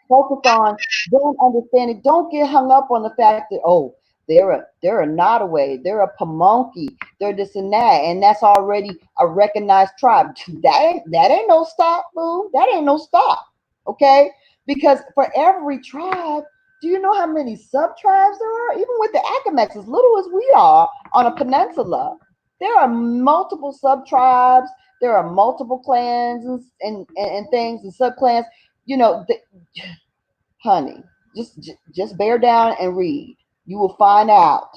Focus on then understanding. Don't get hung up on the fact that oh they're a Nottoway, they're a Pamunkey, they're this and that, and that's already a recognized tribe. That ain't no stop, boo. That ain't no stop. Okay, because for every tribe, do you know how many sub tribes there are? Even with the Accomax, as little as we are on a peninsula, there are multiple sub tribes. There are multiple clans and things and sub clans. You know, honey, just bear down and read. You will find out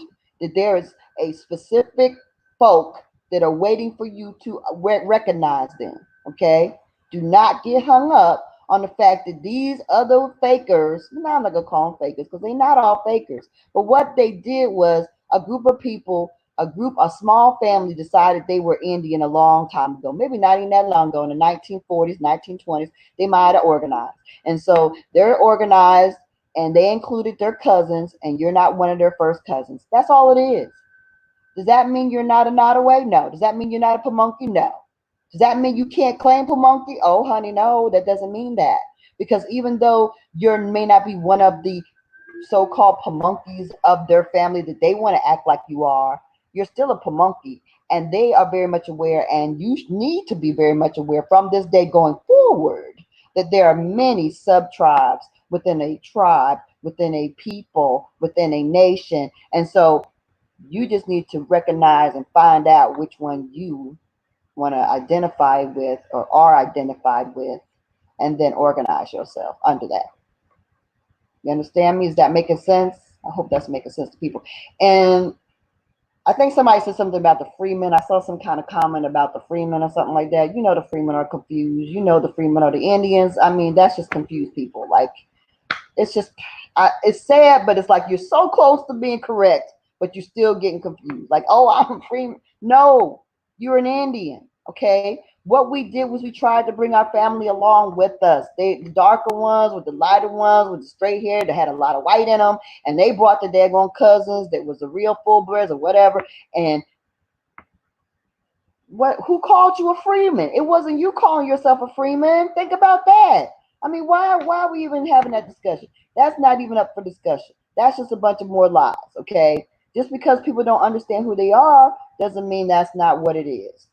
that there is a specific folk that are waiting for you to recognize them. Okay, do not get hung up on the fact that these other fakers. No, I'm not gonna call them fakers because they're not all fakers. But what they did was a group of people. A small family decided they were Indian a long time ago, maybe not even that long ago, in the 1940s, 1920s, they might have organized. And so they're organized and they included their cousins, and you're not one of their first cousins. That's all it is. Does that mean you're not a Nottoway? No. Does that mean you're not a Pamunkey? No. Does that mean you can't claim Pamunkey? Oh, honey, no, that doesn't mean that. Because even though you may not be one of the so-called Pamunkeys of their family that they want to act like you are, you're still a Pamunkey. And they are very much aware, and you need to be very much aware from this day going forward that there are many sub tribes within a tribe, within a people, within a nation. And so you just need to recognize and find out which one you want to identify with or are identified with, and then organize yourself under that. You understand me? Is that making sense? I hope that's making sense to people. And I think somebody said something about the Freemen. I saw some kind of comment about the Freemen or something like that. You know, the Freemen are confused. You know, the Freemen are the Indians. I mean, that's just confused people. Like, it's just, it's sad, but it's like you're so close to being correct, but you're still getting confused. Like, oh, I'm free. No, you're an Indian. Okay. What we did was we tried to bring our family along with us. The darker ones with the lighter ones with the straight hair that had a lot of white in them, and they brought the daggone cousins that was the real full-breds or whatever. And what? Who called you a freeman? It wasn't you calling yourself a freeman. Think about that. I mean, why are we even having that discussion? That's not even up for discussion. That's just a bunch of more lies, okay? Just because people don't understand who they are doesn't mean that's not what it is.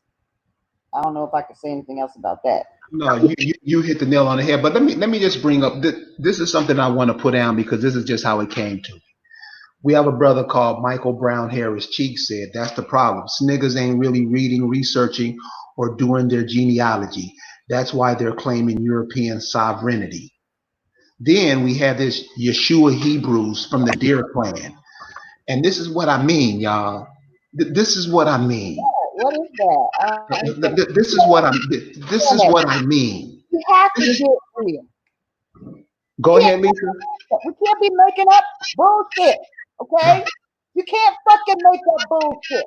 I don't know if I can say anything else about that. No, you hit the nail on the head. But let me just bring up this is something I want to put down because this is just how it came to me. We have a brother called Michael Brown Harris. Cheek said that's the problem. Niggas ain't really reading, researching, or doing their genealogy. That's why they're claiming European sovereignty. Then we have this Yeshua Hebrews from the Deer Clan. And this is what I mean, y'all. This is what I mean. What is that? I don't understand. This is what I'm. This is what I mean. We have to This is. get real. We Go can't ahead, Lisa. we can't be making up bullshit. Okay? You can't fucking make up bullshit.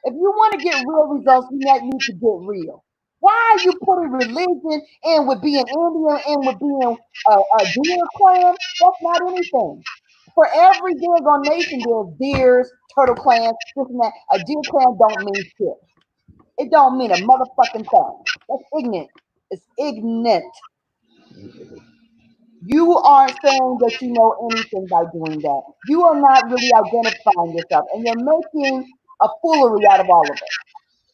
If you want to get real results, you might need to get real. Why are you putting religion in with being Indian and with being a deer clan? That's not anything. For every daggone nation, there's deers, turtle clans, this and that. A deer clan don't mean shit. It don't mean a motherfucking thing. That's ignorant. It's ignorant. You aren't saying that you know anything by doing that. You are not really identifying yourself, and you're making a foolery out of all of it.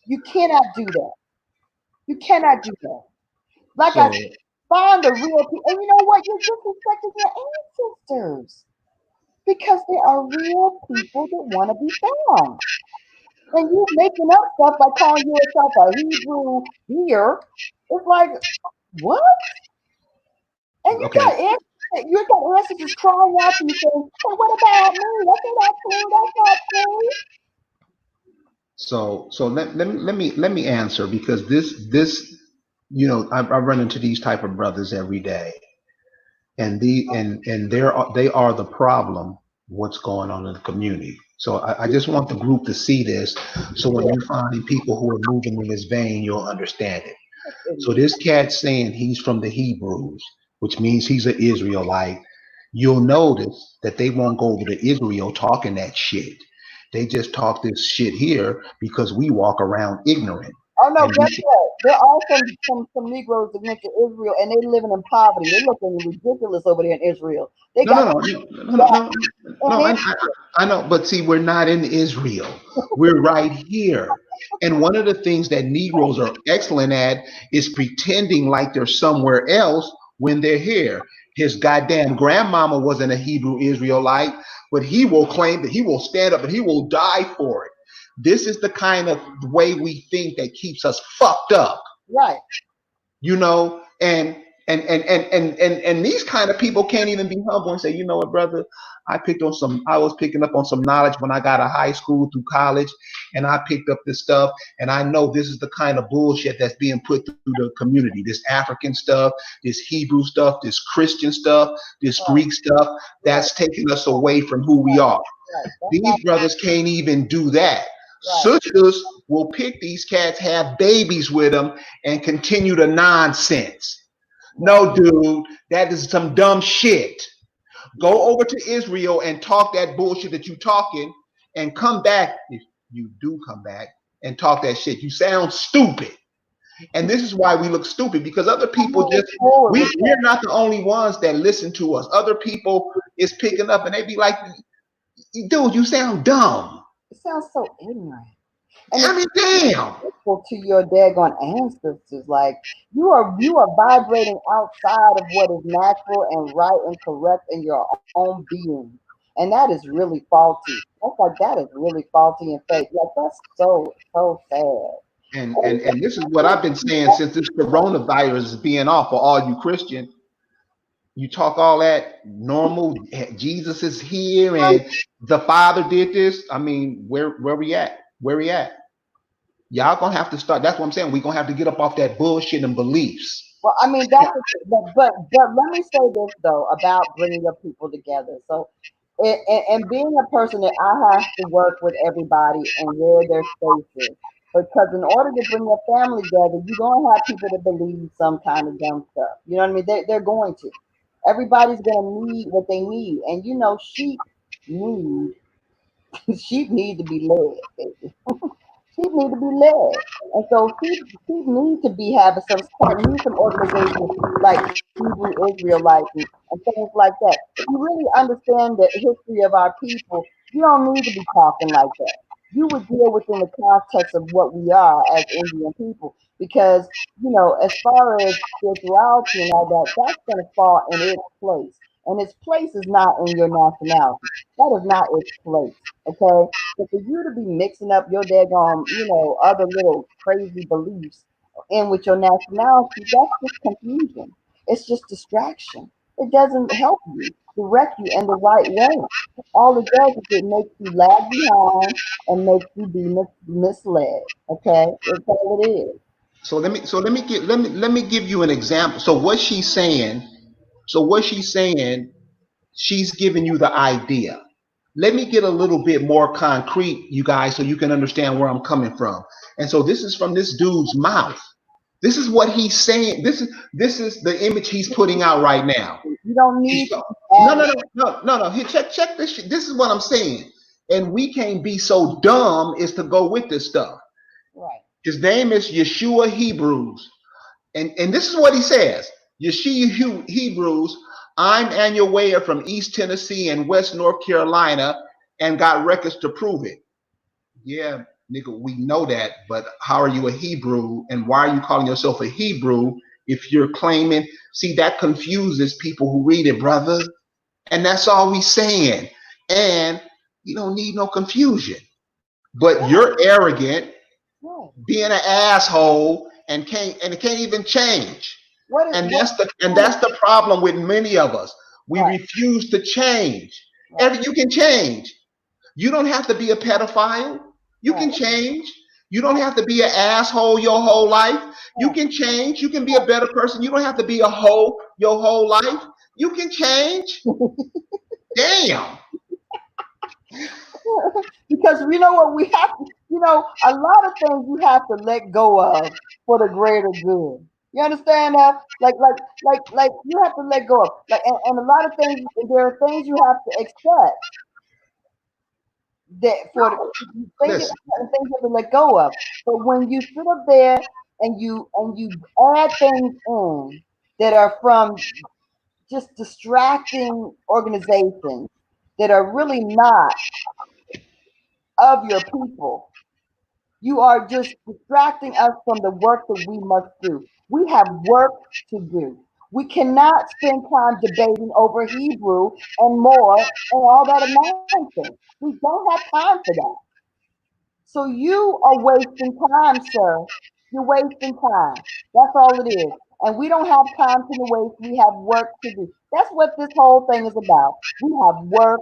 You cannot do that. You cannot do that. Like I So said, find the real people. And you know what? You're disrespecting your ancestors because they are real people that want to be found. And you making up stuff by calling yourself a Hebrew here. It's like, what? And okay. you got ancestors crying out to you saying, "Well, what about me? That's not cool. That's not cool." So let me answer because I run into these type of brothers every day, and they are the problem. What's going on in the community? So I just want the group to see this. So when you find people who are moving in this vein, you'll understand it. So this cat saying he's from the Hebrews, which means he's an Israelite. you'll notice that they won't go over to Israel talking that shit. They just talk this shit here because we walk around ignorant. Oh no, And guess what? There are some Negroes that went to Israel and they living in poverty. They looking ridiculous over there in Israel. They no, got no, no, no, no, no, that no, no. in I know, but see, we're not in Israel. We're right here. And one of the things that Negroes are excellent at is pretending like they're somewhere else when they're here. His goddamn grandmama wasn't a Hebrew Israelite, but he will claim that he will stand up and he will die for it. This is the kind of way we think that keeps us fucked up, right. you know, and these kind of people can't even be humble and say, you know what, brother, I was picking up on some knowledge when I got to high school through college, and I picked up this stuff, and I know this is the kind of bullshit that's being put through the community, this African stuff, this Hebrew stuff, this Christian stuff, this Right, Greek stuff, right, that's taking us away from who we are. right. That's not These brothers can't even do that. right, Sisters will pick these cats, have babies with them, and continue the nonsense. right, No, dude, that is some dumb shit. Go over to Israel and talk that bullshit that you talking, and come back if you do come back and talk that shit. You sound stupid. And this is why we look stupid because other I'm people moving just forward with we're not the only ones that listen to us. Other people is picking up and they be like, dude, you sound dumb. it sounds so ignorant. And I it's mean, damn. equal to your daggone ancestors. Like you are vibrating outside of what is natural and right and correct in your own being. And that is really faulty. That's like that is really faulty and fake. Like that's so sad. And this is what I've been saying since this coronavirus is being off for all you Christian. You talk all that normal. Jesus is here, and the Father did this. I mean, where we at? Where we at? Y'all gonna have to start. That's what I'm saying. We gonna have to get up off that bullshit and beliefs. Well, I mean that's but let me say this though about bringing your people together. So and being a person that I have to work with everybody and where their space is. Because in order to bring your family together, you're gonna have people that believe some kind of dumb stuff. You know what I mean? They're going to. Everybody's gonna need what they need, and you know, need sheep need to be led, baby. Sheep need to be led. And so sheep need to be having some start need some organizations like Hebrew Israelites and things like that. If you really understand the history of our people, you don't need to be talking like that. You would deal within the context of what we are as Indian people. Because, you know, as far as spirituality and all that, that's gonna fall in its place. And its place is not in your nationality. That is not its place. Okay? So for you to be mixing up your daggone, you know, other little crazy beliefs in with your nationality, that's just confusion. It's just distraction. It doesn't help you, direct you in the right way. All it does is it makes you lag behind and makes you be misled. Okay, that's all it is. So let me give you an example. So what she's saying, she's giving you the idea. Let me get a little bit more concrete, you guys, so you can understand where I'm coming from. And so this is from this dude's mouth. This is what he's saying. This is the image he's putting out right now. You don't He's need to no, be no, added. no, no, no, no. Here, check this shit. This is what I'm saying. And we can't be so dumb as to go with this stuff. Right. His name is Yeshua Hebrews. And this is what he says. Yeshua Hebrews, I'm Annual Weyer from East Tennessee and West North Carolina and got records to prove it. Yeah, nigga, we know that, but how are you a Hebrew and why are you calling yourself a Hebrew if you're claiming? See, that confuses people who read it, brother. And that's all we saying. And you don't need no confusion. But Right. you're arrogant, Right. being an asshole, and it can't even change. What is And what? that's the problem with many of us. We Right. refuse to change. Right. Every you can change. You don't have to be a pedophile. You Right. can change. You don't have to be an asshole your whole life. You Right. can change. You can be a better person. You don't have to be a hoe your whole life. You can change. Damn. Because you know what we have to, you know, a lot of things you have to let go of for the greater good. You understand now? Like you have to let go of and a lot of things. There are things you have to accept that for the things Listen, and things you have to let go of. But when you sit up there and you add things in that are from just distracting organizations that are really not of your people, you are just distracting us from the work that we must do. We have work to do. We cannot spend time debating over Hebrew and more and all that nonsense. We don't have time for that. So you are wasting time, sir. You're wasting time. That's all it is. And we don't have time to waste. We have work to do. That's what this whole thing is about. We have work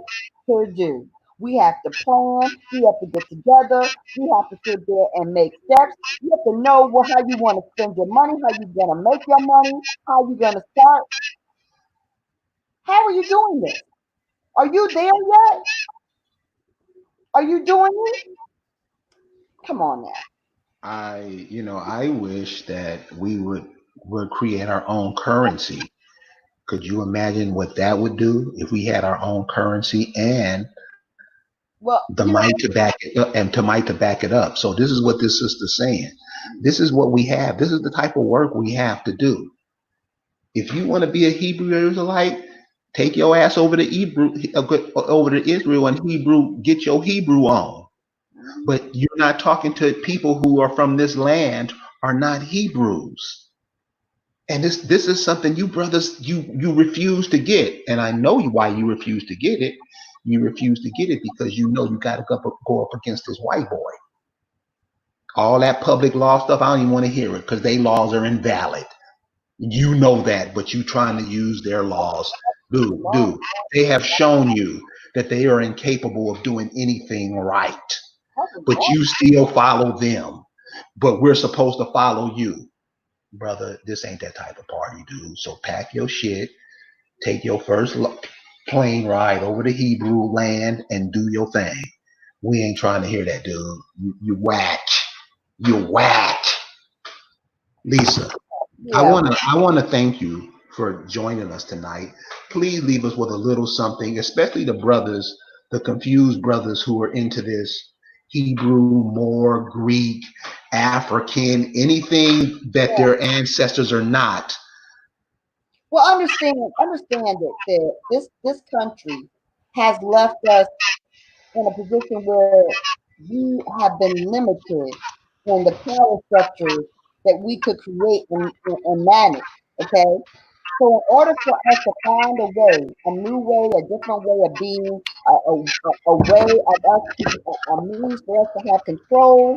to do. We have to plan. We have to get together. We have to sit there and make steps. You have to know how you want to spend your money, how you're going to make your money, how you're going to start. How are you doing this? Are you there yet? Are you doing it? Come on now. I wish that we would create our own currency. Could you imagine what that would do if we had our own currency and Well, the might to back it up and to might to back it up? So this is what this sister's saying. This is what we have. This is the type of work we have to do. If you want to be a Hebrew Israelite, take your ass over to over to Israel and Hebrew, get your Hebrew on. But you're not talking to people who are from this land are not Hebrews. And this is something you brothers you refuse to get. And I know why you refuse to get it. You refuse to get it because you know you got to go up against this white boy. All that public law stuff, I don't even want to hear it because they laws are invalid. You know that, but you trying to use their laws. Dude, they have shown you that they are incapable of doing anything right. But you still follow them. But we're supposed to follow you. Brother, this ain't that type of party, dude. So pack your shit, take your first plane ride over to Hebrew land and do your thing. We ain't trying to hear that, dude. You whack. You whack. Lisa, Yeah. I wanna thank you for joining us tonight. Please leave us with a little something, especially the brothers, the confused brothers who are into this Hebrew, Moor, Greek, African, anything that their ancestors are not. Well, understand that this country has left us in a position where we have been limited in the power structures that we could create and manage. Okay, so in order for us to find a way, a new way, a different way of being, a way of us to, a means for us to have control,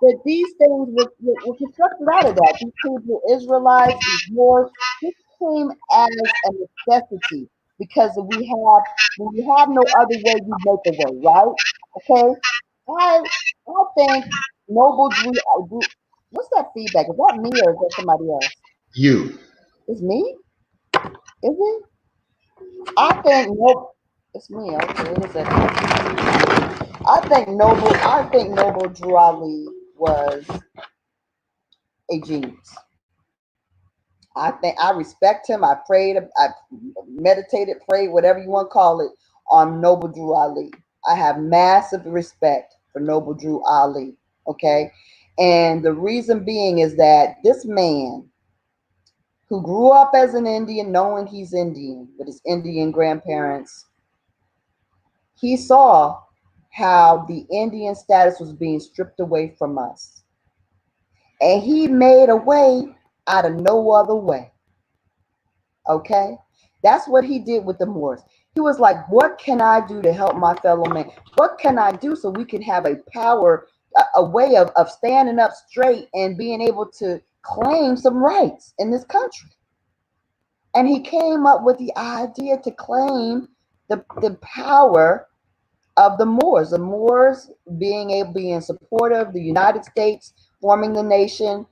that these things were constructed out of that. These Hebrew Israelites, these wars, this came as a necessity because when you have no other way, you make a way, right? Okay. I think Noble what's that feedback? Is that me or is that somebody else? You, It's me? Is it? I think Noble. It's me. Okay, what is that? I think Noble Drew Ali was a genius. I respect him. I prayed. I meditated, prayed, whatever you want to call it, on Noble Drew Ali. I have massive respect for Noble Drew Ali. Okay, and the reason being is that this man who grew up as an Indian, knowing he's Indian with his Indian grandparents, he saw how the Indian status was being stripped away from us. And he made a way out of no other way. Okay? That's what he did with the Moors. He was like, what can I do to help my fellow man? What can I do so we can have a power, a way of standing up straight and being able to claim some rights in this country? And he came up with the idea to claim the power of the Moors being supportive, the United States forming the nation,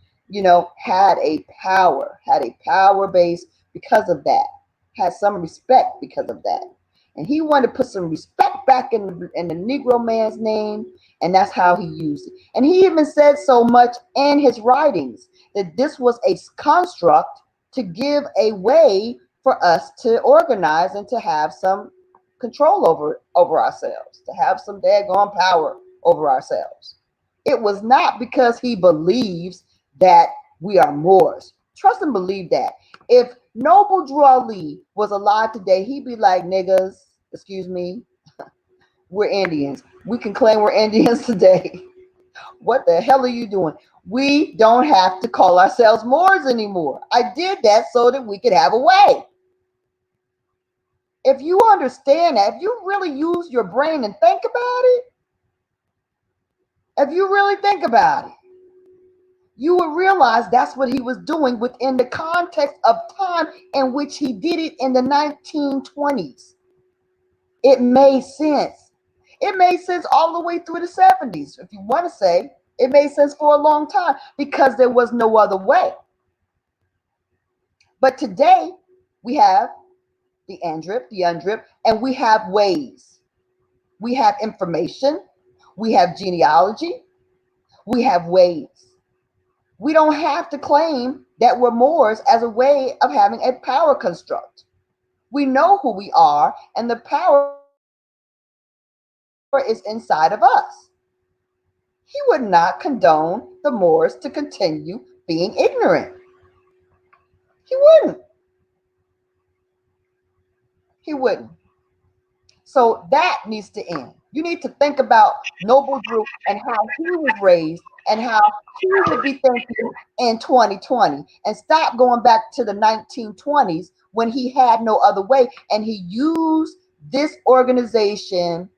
had a power base because of that, had some respect because of that. And he wanted to put some respect back in the Negro man's name, and that's how he used it. And he even said so much in his writings that this was a construct to give a way for us to organize and to have some control over ourselves, to have some daggone power over ourselves. It was not because he believes that we are Moors. Trust and believe that. If Noble Drew Ali was alive today, he'd be like, niggas, excuse me, we're Indians. We can claim we're Indians today. What the hell are you doing? We don't have to call ourselves Moors anymore. I did that so that we could have a way. If you understand that, if you really use your brain and think about it, if you really think about it, you will realize that's what he was doing within the context of time in which he did it in the 1920s. It made sense. It made sense all the way through the 70s, if you want to say. It made sense for a long time because there was no other way. But today, we have the ANDRIP, the UNDRIP, and we have ways. We have information. We have genealogy. We have ways. We don't have to claim that we're Moors as a way of having a power construct. We know who we are, and the power is inside of us. He would not condone the Moors to continue being ignorant. He wouldn't. He wouldn't. So that needs to end. You need to think about Noble Drew and how he was raised and how he would be thinking in 2020 and stop going back to the 1920s when he had no other way and he used this organization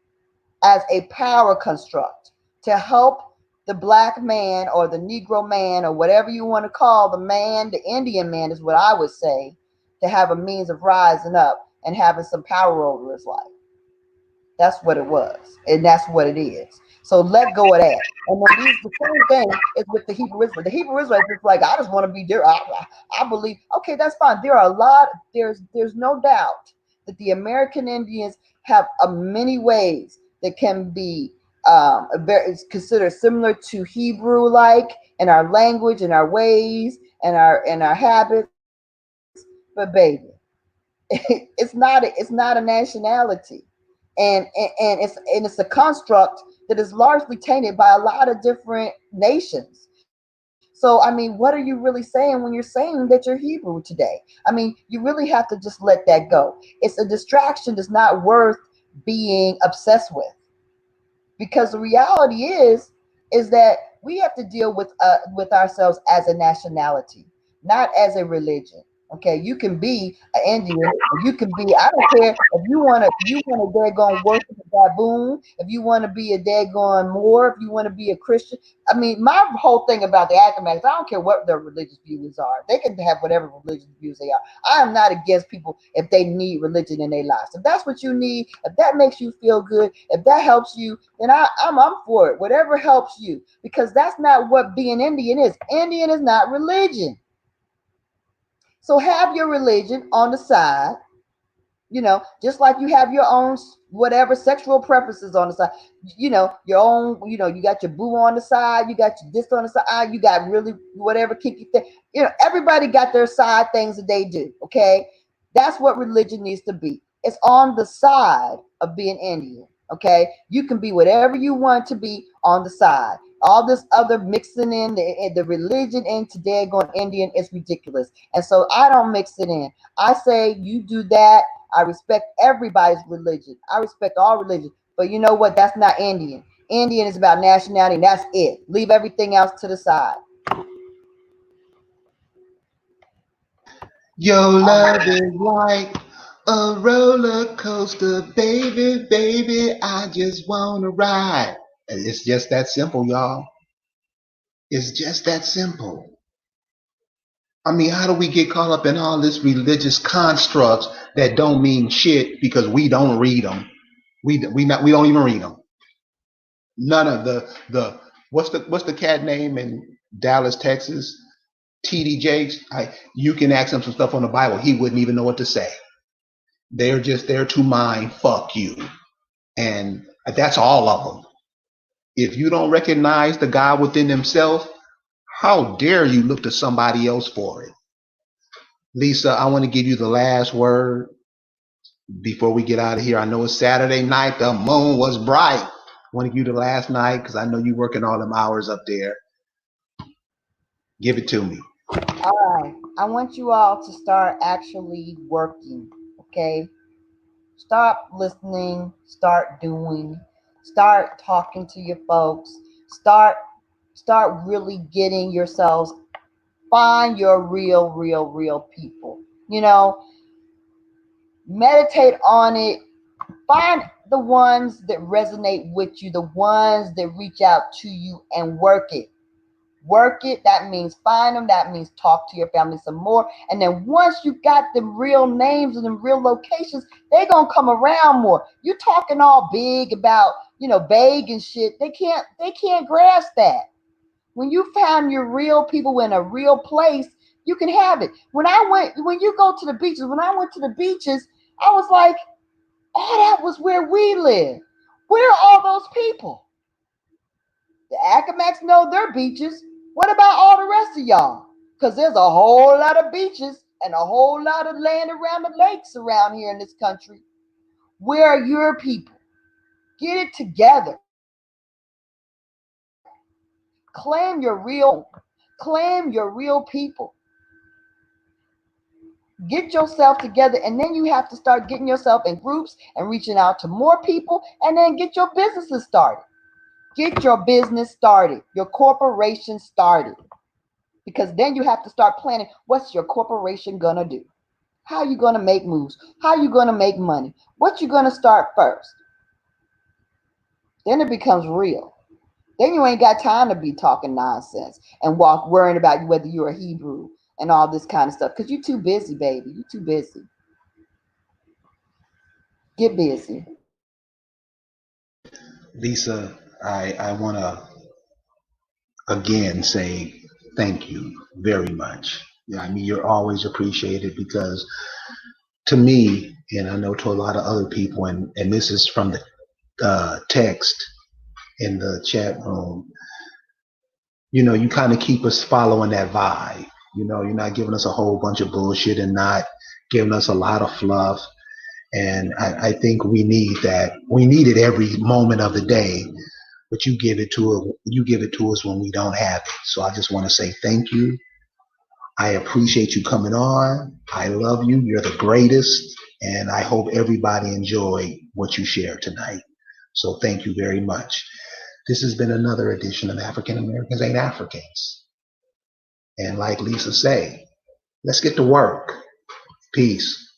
as a power construct to help the black man or the Negro man or whatever you want to call the man, the Indian man is what I would say, to have a means of rising up and having some power over his life. That's what it was, and that's what it is. So let go of that. And then the same thing is with the Hebrew Israelites. The Hebrew Israelites is like, I just want to be there. I believe. Okay, that's fine. There are a lot. There's no doubt that the American Indians have many ways that can be very considered similar to Hebrew, like in our language, in our ways, and our habits. But baby, it's not a nationality, and it's a construct that is largely tainted by a lot of different nations. So I mean, what are you really saying when you're saying that you're Hebrew today? I mean, you really have to just let that go. It's a distraction that's not worth being obsessed because the reality is that we have to deal with ourselves as a nationality, not as a religion. Okay, you can be an Indian, or you can be, I don't care if you want to daggone worship a baboon, if you want to be a daggone Moor, if you want to be a Christian. I mean, my whole thing about the Academics, I don't care what their religious views are. They can have whatever religious views they are. I am not against people if they need religion in their lives. If that's what you need, if that makes you feel good, if that helps you, then I'm for it. Whatever helps you, because that's not what being Indian is. Indian is not religion. So have your religion on the side, just like you have your own whatever sexual preferences on the side, your own, you got your boo on the side, you got your this on the side, you got really whatever kinky thing. Everybody got their side things that they do. Okay, that's what religion needs to be. It's on the side of being Indian. Okay, you can be whatever you want to be on the side. All this other mixing in the religion into daggone Indian is ridiculous. And so I don't mix it in. I say you do that. I respect everybody's religion. I respect all religions. But you know what? That's not Indian. Indian is about nationality, and that's it. Leave everything else to the side. Your love is like a roller coaster, baby, baby. I just wanna ride. It's just that simple, y'all. It's just that simple. I mean, how do we get caught up in all this religious constructs that don't mean shit because we don't read them? We don't even read them. None of the what's the cat name in Dallas, Texas? TD Jakes. You can ask him some stuff on the Bible. He wouldn't even know what to say. They're just there to mine fuck you. And that's all of them. If you don't recognize the God within themselves, how dare you look to somebody else for it? Lisa, I want to give you the last word before we get out of here. I know it's Saturday night. The moon was bright. I want to give you the last night because I know you're working all them hours up there. Give it to me. All right. I want you all to start actually working. Okay. Stop listening. Start doing. Start talking to your folks. Start start really getting yourselves. Find your real people. Meditate on it. Find the ones that resonate with you, the ones that reach out to you, and work it. Work it. That means find them. That means talk to your family some more. And then once you got them real names and them real locations, they gonna come around more. You talking all big about, vague and shit. They can't grasp that. When you found your real people in a real place, you can have it. When you go to the beaches, when I went to the beaches, I was like, oh, that was where we live. Where are all those people? The Acamax know their beaches. What about all the rest of y'all? Because there's a whole lot of beaches and a whole lot of land around the lakes around here in this country. Where are your people? Get it together. Claim your real claim your real people. Get yourself together, and then you have to start getting yourself in groups and reaching out to more people, and then get your businesses started. Get your business started, your corporation started. Because then you have to start planning what's your corporation gonna do? How you gonna make moves? How you gonna make money? What you gonna start first? Then it becomes real. Then you ain't got time to be talking nonsense and walk worrying about whether you're a Hebrew and all this kind of stuff. Because you're too busy, baby. You're too busy. Get busy. Lisa, I want to again say thank you very much. Yeah, I mean, you're always appreciated because to me, and I know to a lot of other people, and this is from the text in the chat room, you kind of keep us following that vibe. You're not giving us a whole bunch of bullshit and not giving us a lot of fluff. And I think we need that. We need it every moment of the day. But you give it to us when we don't have it. So I just want to say thank you. I appreciate you coming on. I love you. You're the greatest. And I hope everybody enjoyed what you shared tonight. So thank you very much. This has been another edition of African Americans Ain't Africans. And like Lisa say, let's get to work. Peace.